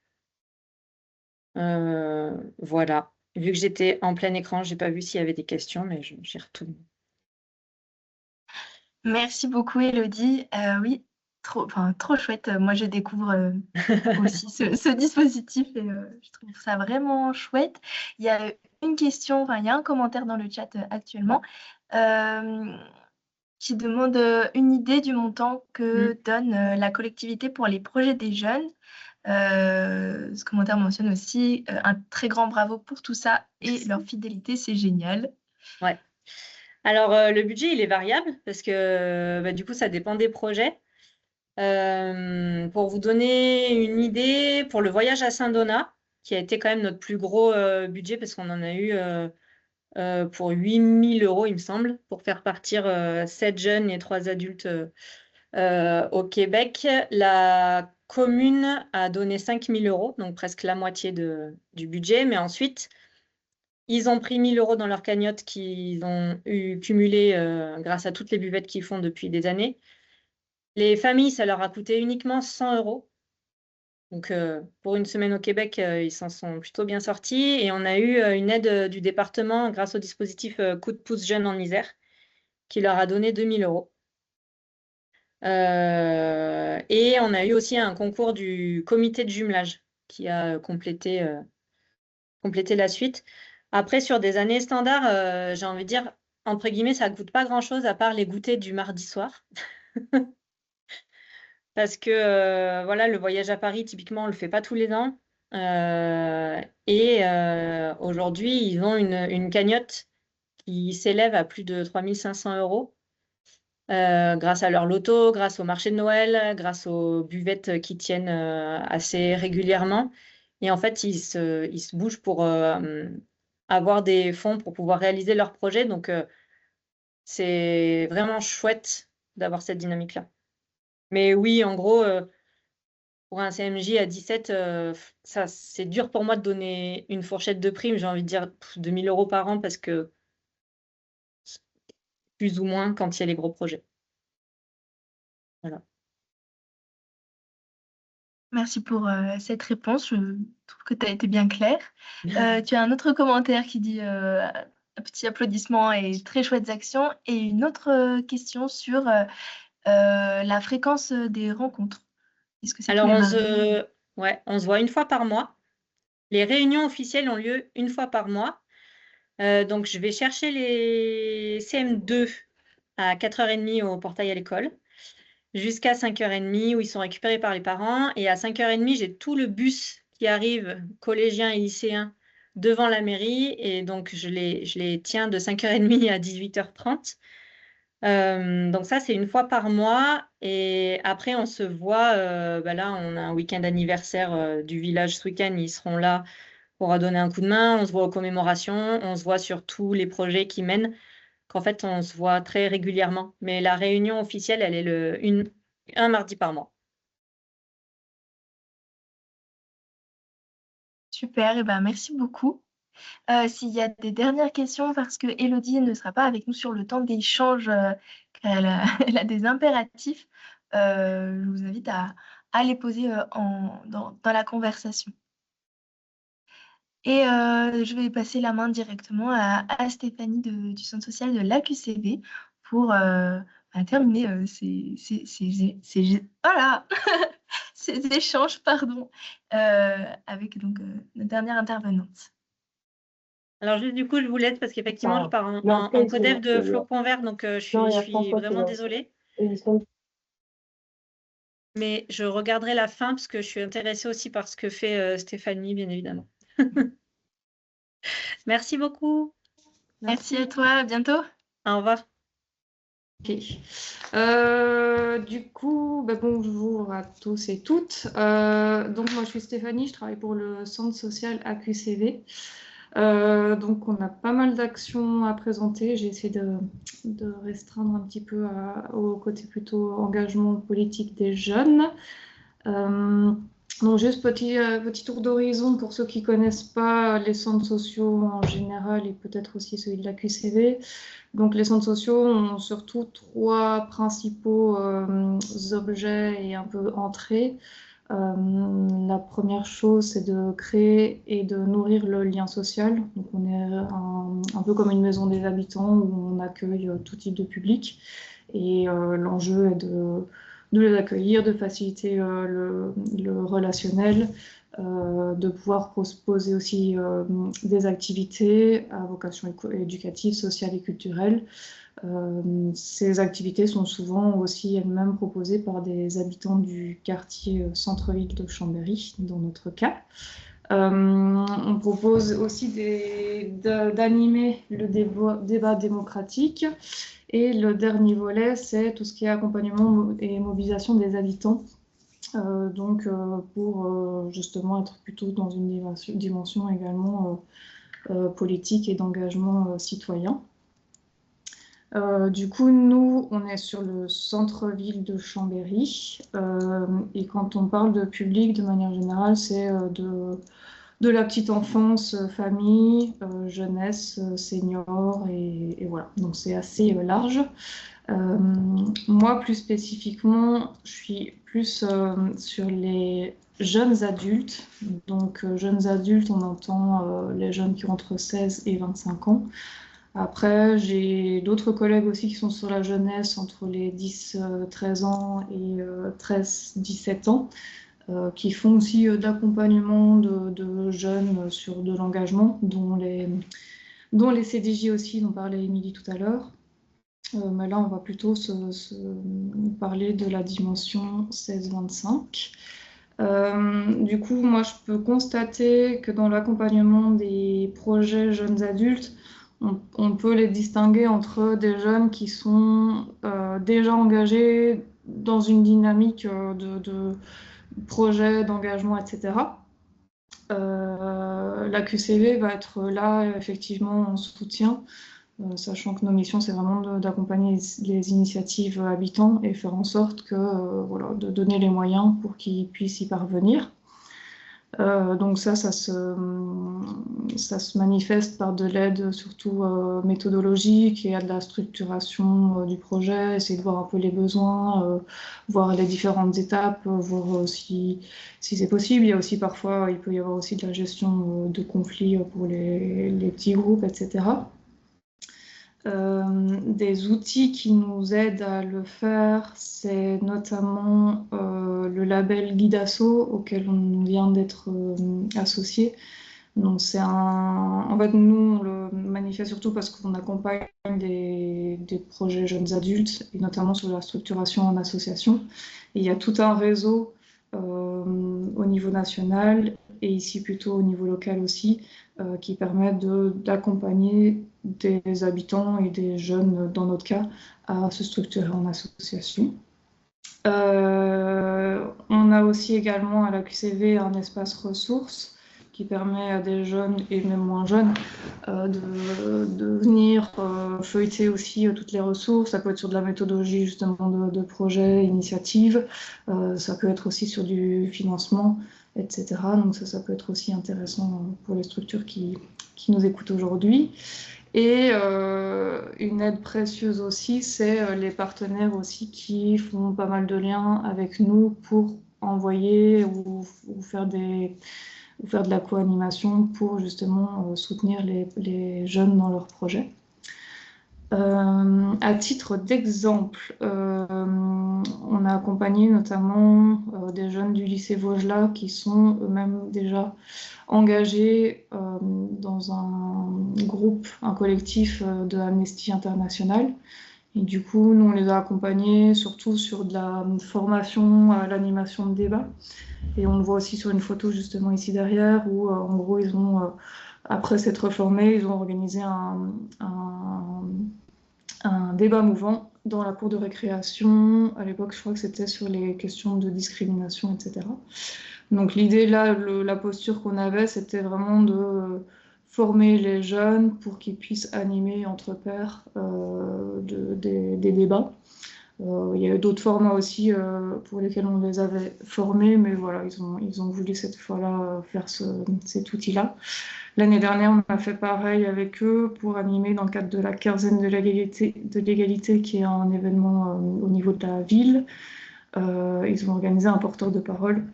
Voilà. Vu que j'étais en plein écran, je n'ai pas vu s'il y avait des questions, mais j'y retourne. Merci beaucoup, Élodie. Oui, trop chouette. Moi, je découvre aussi ce dispositif et je trouve ça vraiment chouette. Il y a une question, il y a un commentaire dans le chat actuellement qui demande une idée du montant que donne la collectivité pour les projets des jeunes. Ce commentaire mentionne aussi un très grand bravo pour tout ça et leur fidélité, c'est génial. Ouais. Alors, le budget, il est variable parce que du coup, ça dépend des projets. Pour vous donner une idée, pour le voyage à Saint-Donat, qui a été quand même notre plus gros budget parce qu'on en a eu pour 8 000 €, il me semble, pour faire partir 7 jeunes et 3 adultes au Québec. La commune a donné 5 000 €, donc presque la moitié du budget, mais ensuite, ils ont pris 1 000 € dans leur cagnotte qu'ils ont cumulé grâce à toutes les buvettes qu'ils font depuis des années. Les familles, ça leur a coûté uniquement 100 €. Donc, pour une semaine au Québec, ils s'en sont plutôt bien sortis. Et on a eu une aide du département grâce au dispositif Coup de pouce jeunes en misère, qui leur a donné 2 000 €. Et on a eu aussi un concours du comité de jumelage qui a complété la suite. Après, sur des années standards, j'ai envie de dire, entre guillemets, ça ne coûte pas grand-chose à part les goûters du mardi soir. Parce que le voyage à Paris, typiquement, on ne le fait pas tous les ans. Et aujourd'hui, ils ont une cagnotte qui s'élève à plus de 3 500 € grâce à leur loto, grâce au marché de Noël, grâce aux buvettes qui tiennent assez régulièrement. Et en fait, ils se bougent pour avoir des fonds pour pouvoir réaliser leurs projets. Donc, c'est vraiment chouette d'avoir cette dynamique-là. Mais oui, en gros, pour un CMJ à 17, ça, c'est dur pour moi de donner une fourchette de prime. J'ai envie de dire 2 000 € par an parce que plus ou moins quand il y a les gros projets. Voilà. Merci pour cette réponse. Je trouve que tu as été bien claire. Tu as un autre commentaire qui dit un petit applaudissement et très chouettes actions. Et une autre question sur la fréquence des rencontres. Est-ce que c'est tous Alors, les on mardis? on se voit une fois par mois. Les réunions officielles ont lieu une fois par mois. Donc, je vais chercher les CM2 à 4h30 au portail à l'école, jusqu'à 5h30 où ils sont récupérés par les parents. Et à 5h30, j'ai tout le bus qui arrive, collégiens et lycéens, devant la mairie. Et donc, je les tiens de 5h30 à 18h30. Donc ça, c'est une fois par mois. Et après, on se voit, là, on a un week-end anniversaire du village ce week-end. Ils seront là pour donner un coup de main. On se voit aux commémorations. On se voit sur tous les projets qu'ils mènent. Qu'en fait, on se voit très régulièrement. Mais la réunion officielle, elle est un mardi par mois. Super, et ben merci beaucoup. S'il y a des dernières questions, parce que Élodie ne sera pas avec nous sur le temps d'échange, car elle a des impératifs, je vous invite à les poser dans la conversation. Et je vais passer la main directement à Stéphanie du Centre social de l'AQCV pour terminer ces échanges avec donc, notre dernière intervenante. Alors, juste du coup, je vous laisse parce qu'effectivement, je pars en codev de flocons verts, donc je suis vraiment désolée. Mais je regarderai la fin parce que je suis intéressée aussi par ce que fait Stéphanie, bien évidemment. Merci beaucoup. Merci à toi, à bientôt. Au revoir. Ok. Du coup, bonjour à tous et toutes. Donc moi je suis Stéphanie, je travaille pour le centre social AQCV. Donc on a pas mal d'actions à présenter. J'ai essayé de restreindre un petit peu au côté plutôt engagement politique des jeunes. Donc juste petit tour d'horizon pour ceux qui ne connaissent pas les centres sociaux en général et peut-être aussi celui de la QCV. Donc les centres sociaux ont surtout 3 principaux objets et un peu entrées. La première chose, c'est de créer et de nourrir le lien social. Donc on est un peu comme une maison des habitants où on accueille tout type de public. Et l'enjeu est de les accueillir, de faciliter le relationnel, de pouvoir proposer aussi des activités à vocation éducative, sociale et culturelle. Ces activités sont souvent aussi elles-mêmes proposées par des habitants du quartier centre-ville de Chambéry, dans notre cas. On propose aussi d'animer le débat démocratique. Et le dernier volet, c'est tout ce qui est accompagnement et mobilisation des habitants. Pour justement être plutôt dans une dimension également politique et d'engagement citoyen. Du coup, nous, on est sur le centre-ville de Chambéry. Et quand on parle de public, de manière générale, c'est de la petite enfance, famille, jeunesse, senior, et voilà. Donc c'est assez large. Moi, plus spécifiquement, je suis plus sur les jeunes adultes. Donc jeunes adultes, on entend les jeunes qui ont entre 16 et 25 ans. Après, j'ai d'autres collègues aussi qui sont sur la jeunesse entre les 10-13 ans et 13-17 ans. Qui font aussi de l'accompagnement de jeunes sur de l'engagement, dont les CDJ aussi, dont parlait Émilie tout à l'heure. Mais là, on va plutôt parler de la dimension 16-25. Du coup, moi, je peux constater que dans l'accompagnement des projets jeunes adultes, on peut les distinguer entre des jeunes qui sont déjà engagés dans une dynamique de projet, d'engagement, etc. La QCV va être là effectivement en soutien, sachant que nos missions, c'est vraiment d'accompagner les initiatives habitants et faire en sorte voilà, de donner les moyens pour qu'ils puissent y parvenir. Donc ça se manifeste par de l'aide surtout méthodologique et à de la structuration du projet, essayer de voir un peu les besoins, voir les différentes étapes, voir si c'est possible. Il y a aussi parfois, il peut y avoir aussi de la gestion de conflits pour les petits groupes, etc. Des outils qui nous aident à le faire, c'est notamment le label Guidasso auquel on vient d'être associé. Donc en fait, nous, on le manifeste surtout parce qu'on accompagne des projets jeunes adultes, et notamment sur la structuration en association. Et il y a tout un réseau au niveau national et ici plutôt au niveau local aussi, qui permet d'accompagner des habitants et des jeunes, dans notre cas, à se structurer en association. On a aussi également à la QCV un espace ressources qui permet à des jeunes et même moins jeunes de venir feuilleter aussi toutes les ressources. Ça peut être sur de la méthodologie justement de projets, initiatives. Ça peut être aussi sur du financement, etc. Donc ça peut être aussi intéressant pour les structures qui nous écoutent aujourd'hui. Et une aide précieuse aussi, c'est les partenaires aussi qui font pas mal de liens avec nous pour envoyer ou faire de la co-animation pour justement soutenir les jeunes dans leurs projets. À titre d'exemple, on a accompagné notamment des jeunes du lycée Vaugelas qui sont eux-mêmes déjà engagés dans un groupe, un collectif de Amnesty International. Et du coup, nous, on les a accompagnés surtout sur de la formation à l'animation de débat. Et on le voit aussi sur une photo justement ici derrière où en gros, ils ont, après s'être formés, ils ont organisé un débat mouvant dans la cour de récréation. À l'époque, je crois que c'était sur les questions de discrimination, etc. Donc l'idée là, la posture qu'on avait, c'était vraiment de former les jeunes pour qu'ils puissent animer entre pairs des débats. Il y a eu d'autres formats aussi pour lesquels on les avait formés, mais voilà, ils ont voulu cette fois-là faire cet outil-là. L'année dernière, on a fait pareil avec eux pour animer dans le cadre de la quinzaine de l'égalité qui est un événement au niveau de la ville. Ils ont organisé un porteur de parole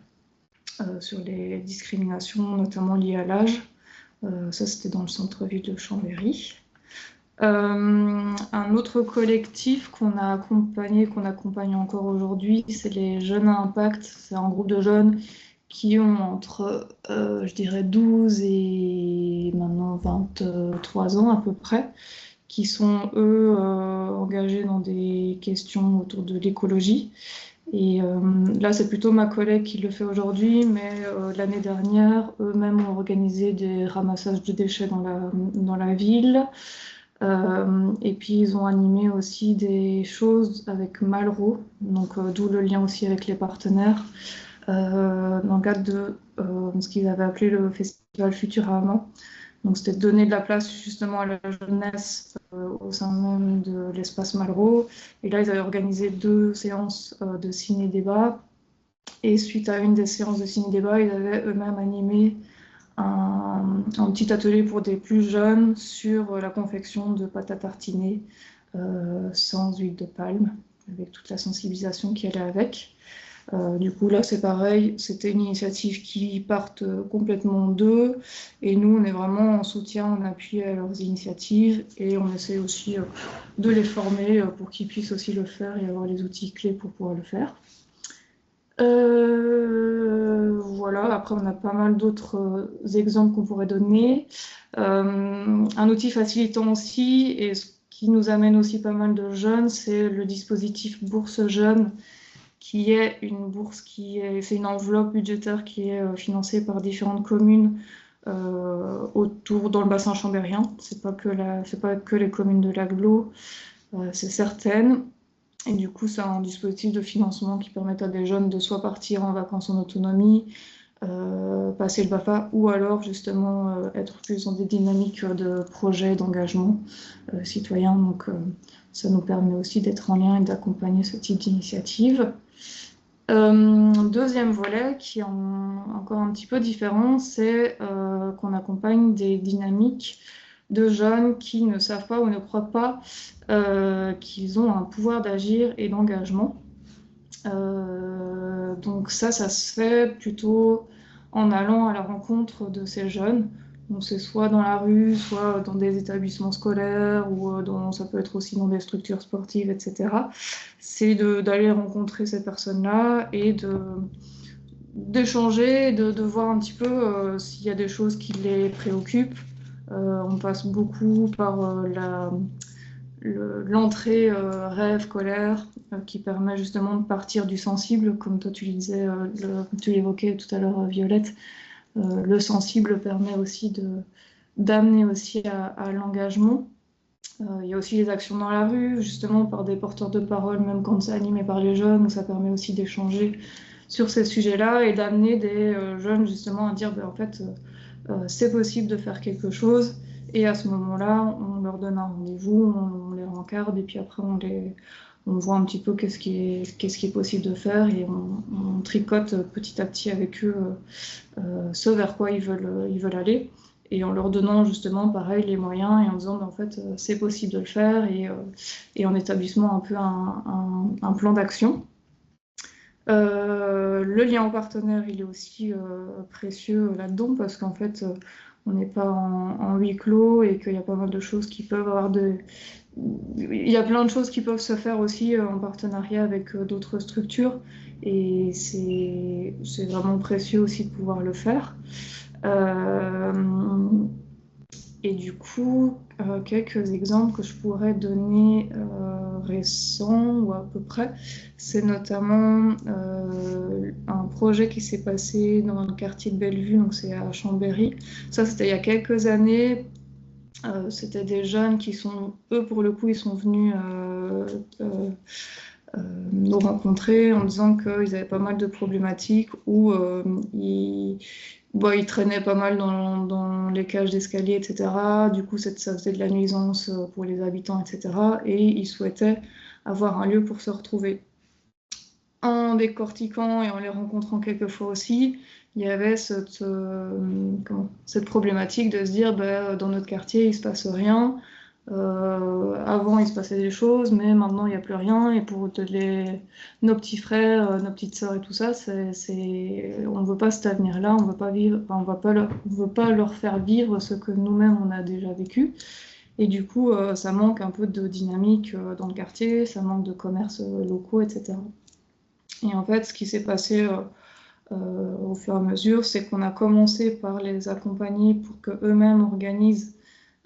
sur les discriminations, notamment liées à l'âge. Ça, c'était dans le centre-ville de Chambéry. Un autre collectif qu'on a accompagné, qu'on accompagne encore aujourd'hui, c'est les Jeunes à Impact. C'est un groupe de jeunes qui ont entre, je dirais, 12 et maintenant 23 ans à peu près, qui sont, eux, engagés dans des questions autour de l'écologie. Et là, c'est plutôt ma collègue qui le fait aujourd'hui, mais l'année dernière, eux-mêmes ont organisé des ramassages de déchets dans la ville. Et puis, ils ont animé aussi des choses avec Malraux, donc d'où le lien aussi avec les partenaires, dans le cadre de ce qu'ils avaient appelé le festival Futurama. Donc, c'était de donner de la place justement à la jeunesse au sein même de l'espace Malraux. Et là, ils avaient organisé 2 séances de ciné-débat. Et suite à une des séances de ciné-débat, ils avaient eux-mêmes animé un petit atelier pour des plus jeunes sur la confection de pâte à tartiner sans huile de palme, avec toute la sensibilisation qui allait avec. Du coup, là, c'est pareil, c'était une initiative qui parte complètement d'eux, et nous, on est vraiment en soutien, en appui à leurs initiatives, et on essaie aussi de les former pour qu'ils puissent aussi le faire et avoir les outils clés pour pouvoir le faire. Voilà, après, on a pas mal d'autres exemples qu'on pourrait donner. Un outil facilitant aussi, et ce qui nous amène aussi pas mal de jeunes, c'est le dispositif Bourse Jeunes, qui est une bourse c'est une enveloppe budgétaire qui est financée par différentes communes autour dans le bassin chambérien. C'est pas que les communes de l'Agglo, c'est certaines. Et du coup, c'est un dispositif de financement qui permet à des jeunes de soit partir en vacances en autonomie, passer le BAFA, ou alors justement être plus dans des dynamiques de projets, d'engagement citoyen. Donc, ça nous permet aussi d'être en lien et d'accompagner ce type d'initiative. Deuxième volet, qui est encore un petit peu différent, c'est qu'on accompagne des dynamiques de jeunes qui ne savent pas ou ne croient pas qu'ils ont un pouvoir d'agir et d'engagement. Donc ça se fait plutôt en allant à la rencontre de ces jeunes. Donc c'est soit dans la rue, soit dans des établissements scolaires, ou ça peut être aussi dans des structures sportives, etc. C'est d'aller rencontrer ces personnes-là et d'échanger, de voir un petit peu s'il y a des choses qui les préoccupent. On passe beaucoup par l'entrée rêve, colère, qui permet justement de partir du sensible, comme toi tu le disais, tu l'évoquais tout à l'heure, Violette. Le sensible permet aussi d'amener aussi à l'engagement. Il y a aussi les actions dans la rue, justement par des porteurs de parole, même quand c'est animé par les jeunes, ça permet aussi d'échanger sur ces sujets-là et d'amener des jeunes justement à dire en fait c'est possible de faire quelque chose, et à ce moment-là on leur donne un rendez-vous, on les rencarde, et puis après on voit un petit peu qu'est-ce qui est possible de faire, et on tricote petit à petit avec eux ce vers quoi ils veulent aller, et en leur donnant justement pareil les moyens, et en disant en fait c'est possible de le faire, et en établissant un peu un plan d'action. Le lien au partenaire, il est aussi précieux là-dedans, parce qu'en fait on n'est pas en huis clos, et qu'il y a pas mal de choses qui peuvent avoir il y a plein de choses qui peuvent se faire aussi en partenariat avec d'autres structures, et c'est vraiment précieux aussi de pouvoir le faire. Et du coup, quelques exemples que je pourrais donner récents, ou à peu près, c'est notamment un projet qui s'est passé dans le quartier de Bellevue, donc c'est à Chambéry. Ça, c'était il y a quelques années. C'était des jeunes qui sont, eux, pour le coup, ils sont venus nous rencontrer en disant qu'ils avaient pas mal de problématiques, où ils traînaient pas mal dans les cages d'escalier, etc. Du coup, ça faisait de la nuisance pour les habitants, etc. Et ils souhaitaient avoir un lieu pour se retrouver. En décortiquant et en les rencontrant quelquefois aussi, il y avait cette problématique de se dire dans notre quartier, il ne se passe rien. Avant, il se passait des choses, mais maintenant, il n'y a plus rien. Et pour nos petits frères, nos petites sœurs et tout ça, on ne veut pas cet avenir-là, on veut pas vivre, on veut pas leur faire vivre ce que nous-mêmes, on a déjà vécu. Et du coup, ça manque un peu de dynamique dans le quartier, ça manque de commerces locaux, etc. Et en fait, ce qui s'est passé au fur et à mesure, c'est qu'on a commencé par les accompagner pour qu'eux-mêmes organisent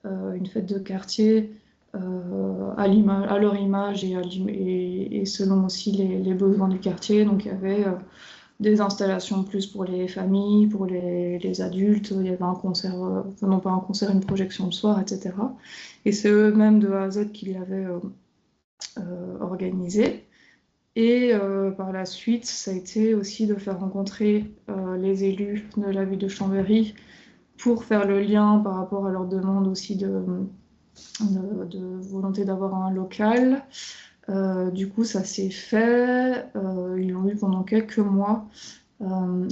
une fête de quartier à leur image et selon aussi les besoins du quartier. Donc il y avait des installations plus pour les familles, pour les adultes, il y avait un concert, non pas un concert, une projection le soir, etc. Et c'est eux-mêmes de A à Z qui l'avaient organisé. Et par la suite, ça a été aussi de faire rencontrer les élus de la ville de Chambéry pour faire le lien par rapport à leur demande aussi de volonté d'avoir un local. Du coup, ça s'est fait. Ils l'ont eu pendant quelques mois.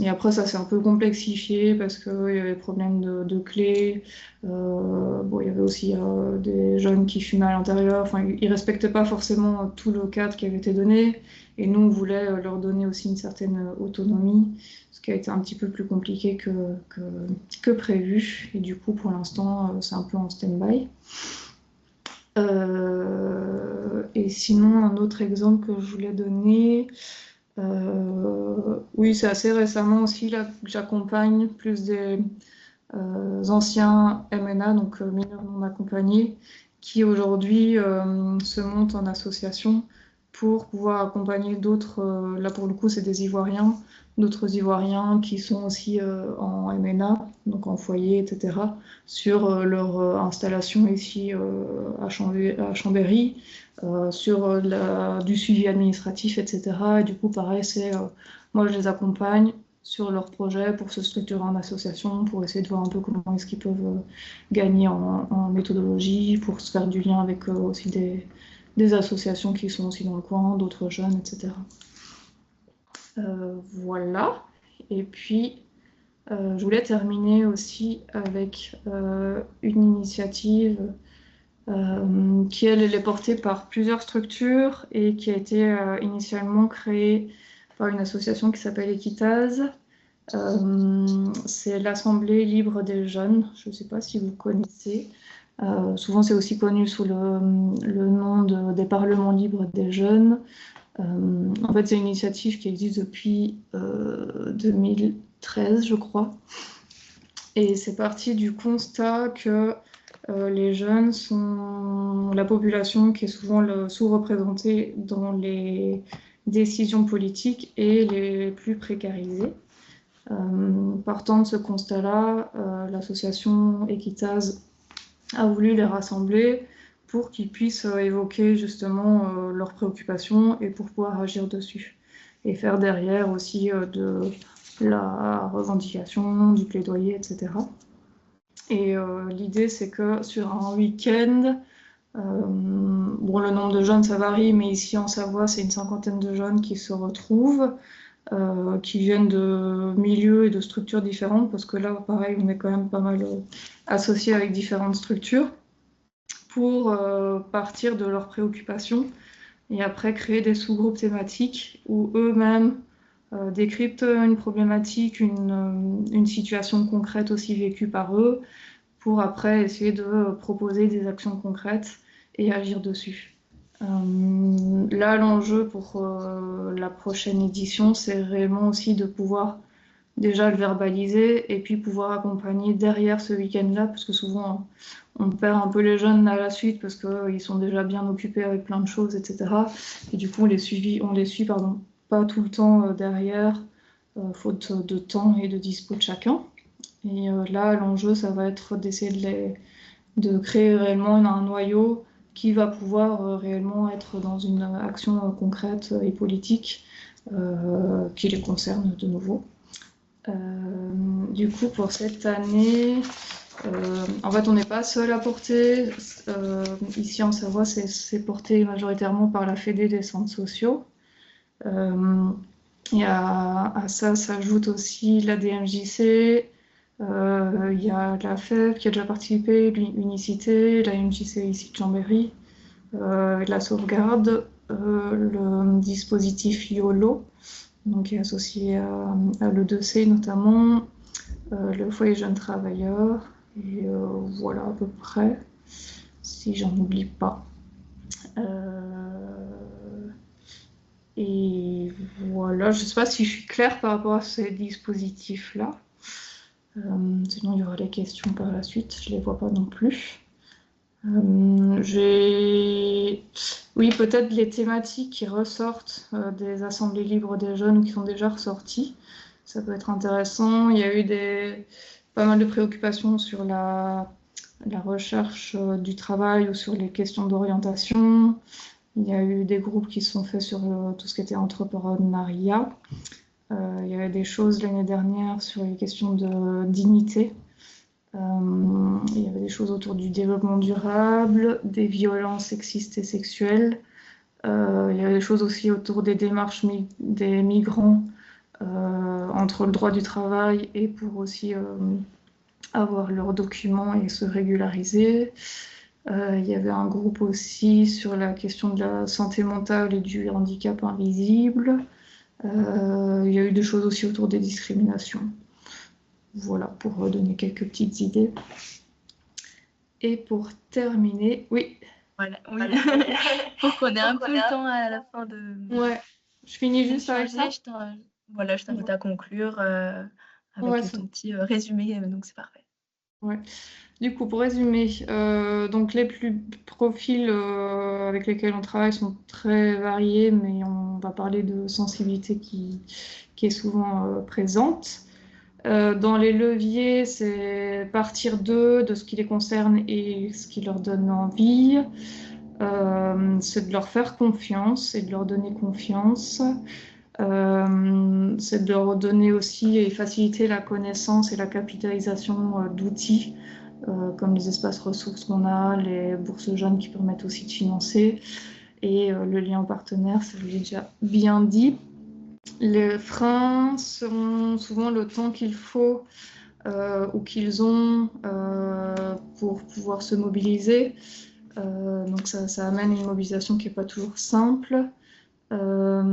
Et après, ça s'est un peu complexifié parce qu'il y avait des problèmes de clés. Bon, il y avait aussi des jeunes qui fumaient à l'intérieur. Enfin, ils ne respectaient pas forcément tout le cadre qui avait été donné. Et nous, on voulait leur donner aussi une certaine autonomie, ce qui a été un petit peu plus compliqué que prévu. Et du coup, pour l'instant, c'est un peu en stand-by. Et sinon, un autre exemple que je voulais donner, oui, c'est assez récemment aussi là, que j'accompagne plus des anciens MNA, donc mineurs non accompagnés, qui aujourd'hui se montent en association pour pouvoir accompagner d'autres, là pour le coup c'est des Ivoiriens, d'autres Ivoiriens qui sont aussi en MNA, donc en foyer, etc., sur leur installation ici à Chambéry, sur du suivi administratif, etc. Et du coup, pareil, moi je les accompagne sur leurs projets pour se structurer en association, pour essayer de voir un peu comment est-ce qu'ils peuvent gagner en méthodologie, pour se faire du lien avec aussi des associations qui sont aussi dans le coin, d'autres jeunes, etc. Voilà. Et puis, je voulais terminer aussi avec une initiative qui, elle, est portée par plusieurs structures et qui a été initialement créée par une association qui s'appelle Equitaz. C'est l'Assemblée libre des jeunes. Je ne sais pas si vous connaissez. Souvent, c'est aussi connu sous le nom des Parlements libres des jeunes. En fait, c'est une initiative qui existe depuis 2013, je crois. Et c'est parti du constat que les jeunes sont la population qui est souvent sous-représentée dans les décisions politiques et les plus précarisées. Partant de ce constat-là, l'association Equitaz a voulu les rassembler pour qu'ils puissent évoquer justement leurs préoccupations et pour pouvoir agir dessus. Et faire derrière aussi de la revendication, du plaidoyer, etc. Et l'idée, c'est que sur un week-end, bon, le nombre de jeunes, ça varie, mais ici en Savoie, c'est une 50aine de jeunes qui se retrouvent, qui viennent de milieux et de structures différentes, parce que là, pareil, on est quand même pas mal associés avec différentes structures, pour partir de leurs préoccupations et après créer des sous-groupes thématiques où eux-mêmes décryptent une problématique, une situation concrète aussi vécue par eux, pour après essayer de proposer des actions concrètes et agir dessus. Là, l'enjeu pour la prochaine édition, c'est réellement aussi de pouvoir déjà le verbaliser et puis pouvoir accompagner derrière ce week-end-là, parce que souvent on perd un peu les jeunes à la suite parce qu'ils sont déjà bien occupés avec plein de choses, etc. Et du coup, on les suit pas tout le temps derrière, faute de temps et de dispo de chacun. Et là, l'enjeu, ça va être d'essayer de créer réellement un noyau qui va pouvoir réellement être dans une action concrète et politique qui les concerne de nouveau. Du coup, pour cette année, En fait, on n'est pas seul à porter. Ici en Savoie, c'est porté majoritairement par la Fédé des centres sociaux. Et à ça s'ajoute aussi la DMJC, il y a la FEV qui a déjà participé, l'Unicité, la MJC ici de Chambéry, la sauvegarde, le dispositif YOLO, donc qui est associé à l'E2C notamment, le foyer jeunes travailleurs, et voilà à peu près, si j'en oublie pas. Et voilà, je ne sais pas si je suis claire par rapport à ces dispositifs-là. Sinon, il y aura des questions par la suite, je ne les vois pas non plus. Oui, peut-être les thématiques qui ressortent des assemblées libres des jeunes ou qui sont déjà ressorties. Ça peut être intéressant. Il y a eu pas mal de préoccupations sur la recherche du travail ou sur les questions d'orientation. Il y a eu des groupes qui se sont faits sur tout ce qui était entrepreneuriat. Il y avait des choses l'année dernière sur les questions de dignité. Il y avait des choses autour du développement durable, des violences sexistes et sexuelles. Il y avait des choses aussi autour des démarches des migrants entre le droit du travail et pour aussi avoir leurs documents et se régulariser. Il y avait un groupe aussi sur la question de la santé mentale et du handicap invisible. Il y a eu des choses aussi autour des discriminations. Voilà, pour donner quelques petites idées. Et pour terminer, oui. Voilà, oui. Pour qu'on ait un peu le temps à la fin de... Ouais, je finis juste avec ça. Voilà, je t'invite à conclure avec Ouais, ton petit résumé, donc c'est parfait. Ouais. Du coup, pour résumer, donc les profils avec lesquels on travaille sont très variés, mais on va parler de sensibilité qui est souvent présente. Dans les leviers, c'est partir d'eux, de ce qui les concerne et ce qui leur donne envie. C'est de leur faire confiance et de leur donner confiance. C'est de leur donner aussi et faciliter la connaissance et la capitalisation d'outils comme les espaces ressources qu'on a, les bourses jeunes qui permettent aussi de financer, et le lien aux partenaires, ça je l'ai déjà bien dit. Les freins seront souvent le temps qu'il faut ou qu'ils ont pour pouvoir se mobiliser. Donc ça amène une mobilisation qui n'est pas toujours simple. Ah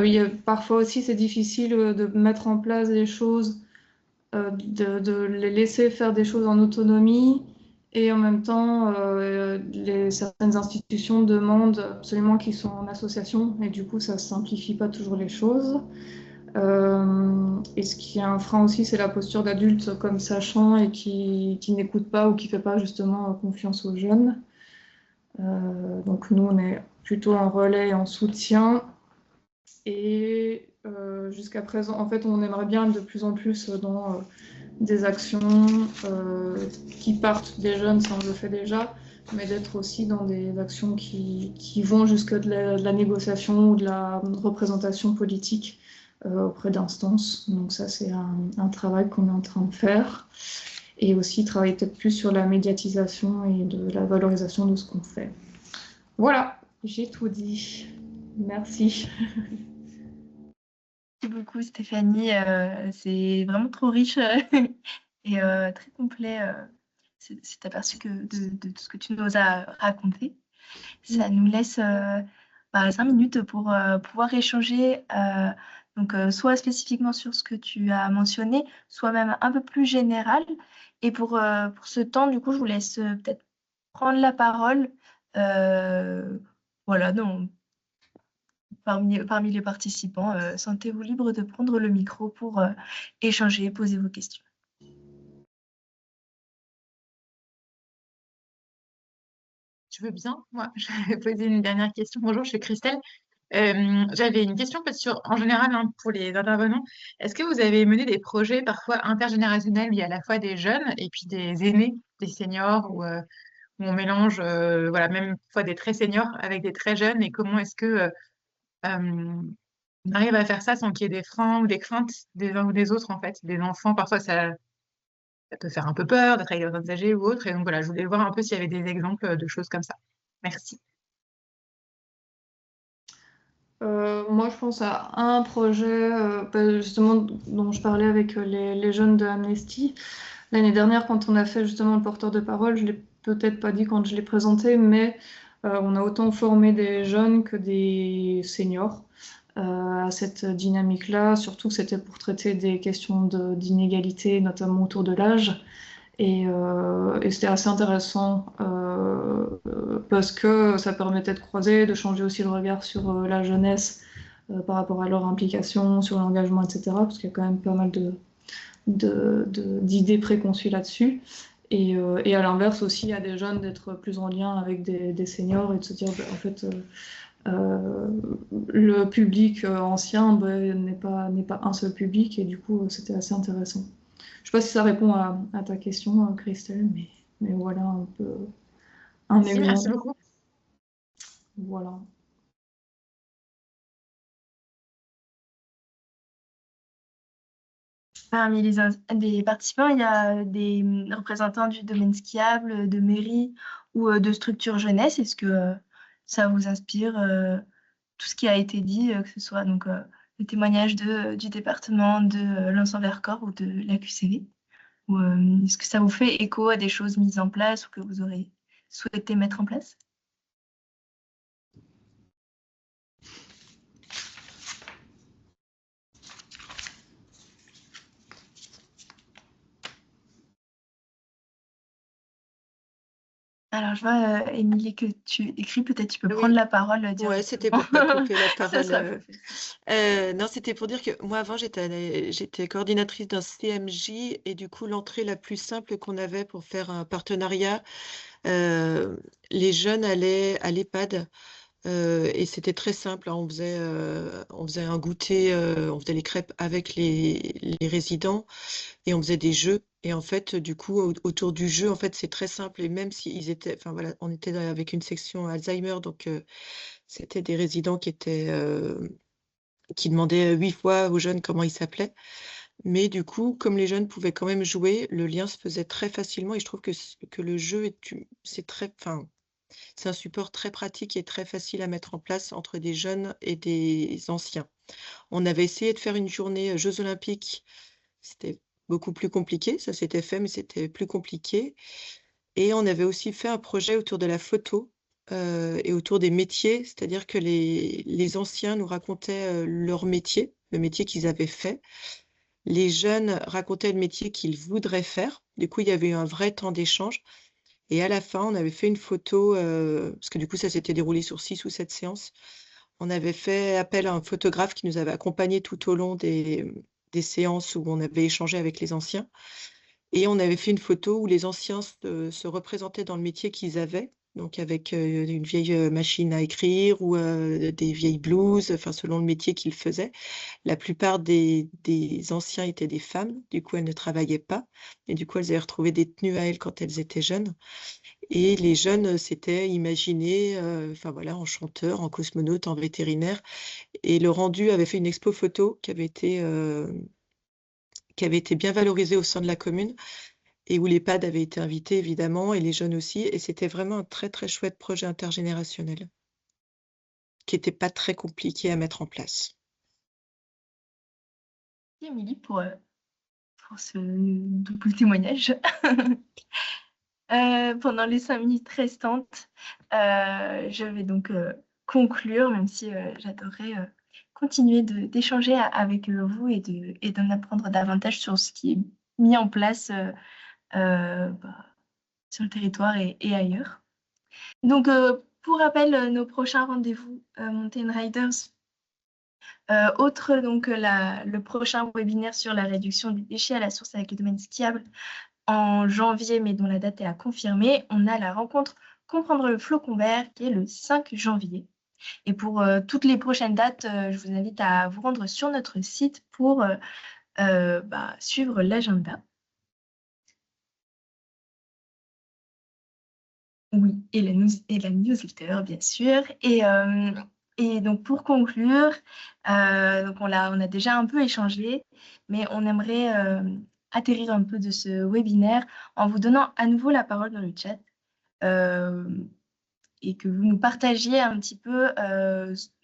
oui, parfois aussi c'est difficile de mettre en place des choses, de les laisser faire des choses en autonomie, et en même temps certaines institutions demandent absolument qu'ils soient en association, et du coup ça ne simplifie pas toujours les choses. Et ce qui est un frein aussi, c'est la posture d'adulte comme sachant et qui n'écoute pas ou qui ne fait pas justement confiance aux jeunes. Donc nous, on est plutôt en relais et en soutien. Et jusqu'à présent, en fait, on aimerait bien de plus en plus dans des actions qui partent des jeunes, ça on le fait déjà, mais d'être aussi dans des actions qui vont jusque de la négociation ou de la représentation politique auprès d'instances. Donc ça, c'est un travail qu'on est en train de faire. Et aussi travailler peut-être plus sur la médiatisation et de la valorisation de ce qu'on fait. Voilà, j'ai tout dit. Merci. Merci beaucoup Stéphanie, c'est vraiment trop riche et très complet cet aperçu de tout ce que tu nous as raconté. Ça nous laisse 5 minutes pour pouvoir échanger, donc soit spécifiquement sur ce que tu as mentionné, soit même un peu plus général. Et pour ce temps, du coup, je vous laisse peut-être prendre la parole. Voilà, donc, parmi les participants, sentez-vous libre de prendre le micro pour échanger, poser vos questions. Je veux bien. Moi, je vais poser une dernière question. Bonjour, je suis Christelle. J'avais une question parce que en général, pour les intervenants, est-ce que vous avez mené des projets parfois intergénérationnels où il y a à la fois des jeunes et puis des aînés, des seniors, où on mélange voilà, même parfois des très seniors avec des très jeunes, et comment est-ce que on arrive à faire ça sans qu'il y ait des freins ou des craintes des uns ou des autres, en fait, des enfants, parfois ça ça peut faire un peu peur d'être avec des personnes âgées ou autre. Et donc voilà, je voulais voir un peu s'il y avait des exemples de choses comme ça. Merci. Moi, je pense à un projet justement dont je parlais avec les jeunes de Amnesty. L'année dernière, quand on a fait justement le porteur de parole, je ne l'ai peut-être pas dit quand je l'ai présenté, mais on a autant formé des jeunes que des seniors à cette dynamique-là. Surtout que c'était pour traiter des questions d'inégalité, notamment autour de l'âge. Et c'était assez intéressant parce que ça permettait de croiser, de changer aussi le regard sur la jeunesse par rapport à leur implication, sur l'engagement, etc. Parce qu'il y a quand même pas mal d'idées préconçues là-dessus. Et à l'inverse aussi, il y a des jeunes d'être plus en lien avec des seniors et de se dire, en fait, le public ancien n'est pas un seul public. Et du coup, c'était assez intéressant. Je ne sais pas si ça répond à ta question, Christelle, mais voilà un peu un Si, merci beaucoup. Voilà. Parmi des participants, il y a des représentants du domaine skiable, de mairie ou de structures jeunesse. Est-ce que ça vous inspire tout ce qui a été dit, que ce soit donc le témoignage du département de l'Anse-en-Vercors ou de l'AQCV? Ou est-ce que ça vous fait écho à des choses mises en place ou que vous aurez souhaité mettre en place? Alors, je vois, Émilie, que tu écris. Peut-être tu peux prendre Oui, la parole ouais, directement. c'était pour pas couper la Ça parole. sera plus facile. Non, c'était pour dire que moi, avant, j'étais coordinatrice d'un CMJ et du coup, l'entrée la plus simple qu'on avait pour faire un partenariat, les jeunes allaient à l'EHPAD et c'était très simple, hein. On faisait un goûter, on faisait les crêpes avec les résidents et on faisait des jeux. Et en fait, du coup, autour du jeu, en fait, c'est très simple. Et même s'ils étaient, enfin voilà, on était avec une section Alzheimer, donc c'était des résidents qui demandaient 8 fois aux jeunes comment ils s'appelaient. Mais du coup, comme les jeunes pouvaient quand même jouer, le lien se faisait très facilement. Et je trouve que le jeu c'est un support très pratique et très facile à mettre en place entre des jeunes et des anciens. On avait essayé de faire une journée Jeux Olympiques. C'était beaucoup plus compliqué. Ça s'était fait, mais c'était plus compliqué. Et on avait aussi fait un projet autour de la photo et autour des métiers, c'est-à-dire que les anciens nous racontaient leur métier, le métier qu'ils avaient fait. Les jeunes racontaient le métier qu'ils voudraient faire. Du coup, il y avait eu un vrai temps d'échange. Et à la fin, on avait fait une photo, parce que du coup, ça s'était déroulé sur 6 ou 7 séances. On avait fait appel à un photographe qui nous avait accompagnés tout au long des séances où on avait échangé avec les anciens. Et on avait fait une photo où les anciens se représentaient dans le métier qu'ils avaient, donc avec une vieille machine à écrire ou des vieilles blouses, enfin selon le métier qu'ils faisaient. La plupart des anciens étaient des femmes, du coup elles ne travaillaient pas, et du coup elles avaient retrouvé des tenues à elles quand elles étaient jeunes. Et les jeunes s'étaient imaginés, enfin voilà, en chanteur, en cosmonaute, en vétérinaire. Et le rendu avait fait une expo photo qui avait été bien valorisée au sein de la commune et où les PAD avaient été invités évidemment et les jeunes aussi. Et c'était vraiment un très très chouette projet intergénérationnel qui n'était pas très compliqué à mettre en place. Merci, Émilie, pour ce double témoignage. Pendant les 5 minutes restantes, je vais donc conclure, même si j'adorerais continuer d'échanger avec vous et d'en apprendre davantage sur ce qui est mis en place sur le territoire et ailleurs. Donc, pour rappel, nos prochains rendez-vous Mountain Riders, autre donc le prochain webinaire sur la réduction des déchets à la source avec le domaine skiable en janvier, mais dont la date est à confirmer. On a la rencontre Comprendre le flocon vert qui est le 5 janvier. Et pour toutes les prochaines dates, je vous invite à vous rendre sur notre site pour suivre l'agenda. Oui, et la newsletter, bien sûr. Et donc, pour conclure, donc on a déjà un peu échangé, mais on aimerait atterrir un peu de ce webinaire en vous donnant à nouveau la parole dans le chat et que vous nous partagiez un petit peu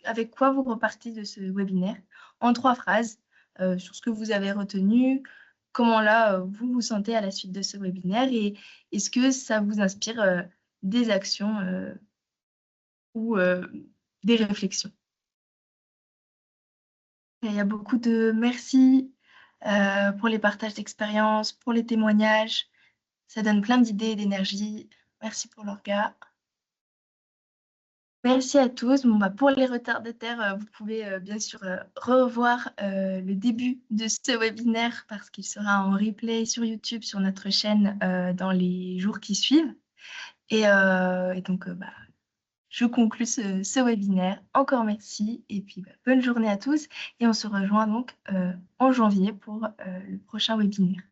avec quoi vous repartez de ce webinaire en 3 phrases sur ce que vous avez retenu, comment là vous vous sentez à la suite de ce webinaire et est-ce que ça vous inspire des actions ou des réflexions. Il y a beaucoup de merci pour les partages d'expériences, pour les témoignages. Ça donne plein d'idées et d'énergie. Merci pour l'orga. Merci à tous. Bon, pour les retardataires, vous pouvez bien sûr revoir le début de ce webinaire parce qu'il sera en replay sur YouTube, sur notre chaîne dans les jours qui suivent. Et donc, je conclus ce webinaire. Encore merci et puis bonne journée à tous. Et on se rejoint donc en janvier pour le prochain webinaire.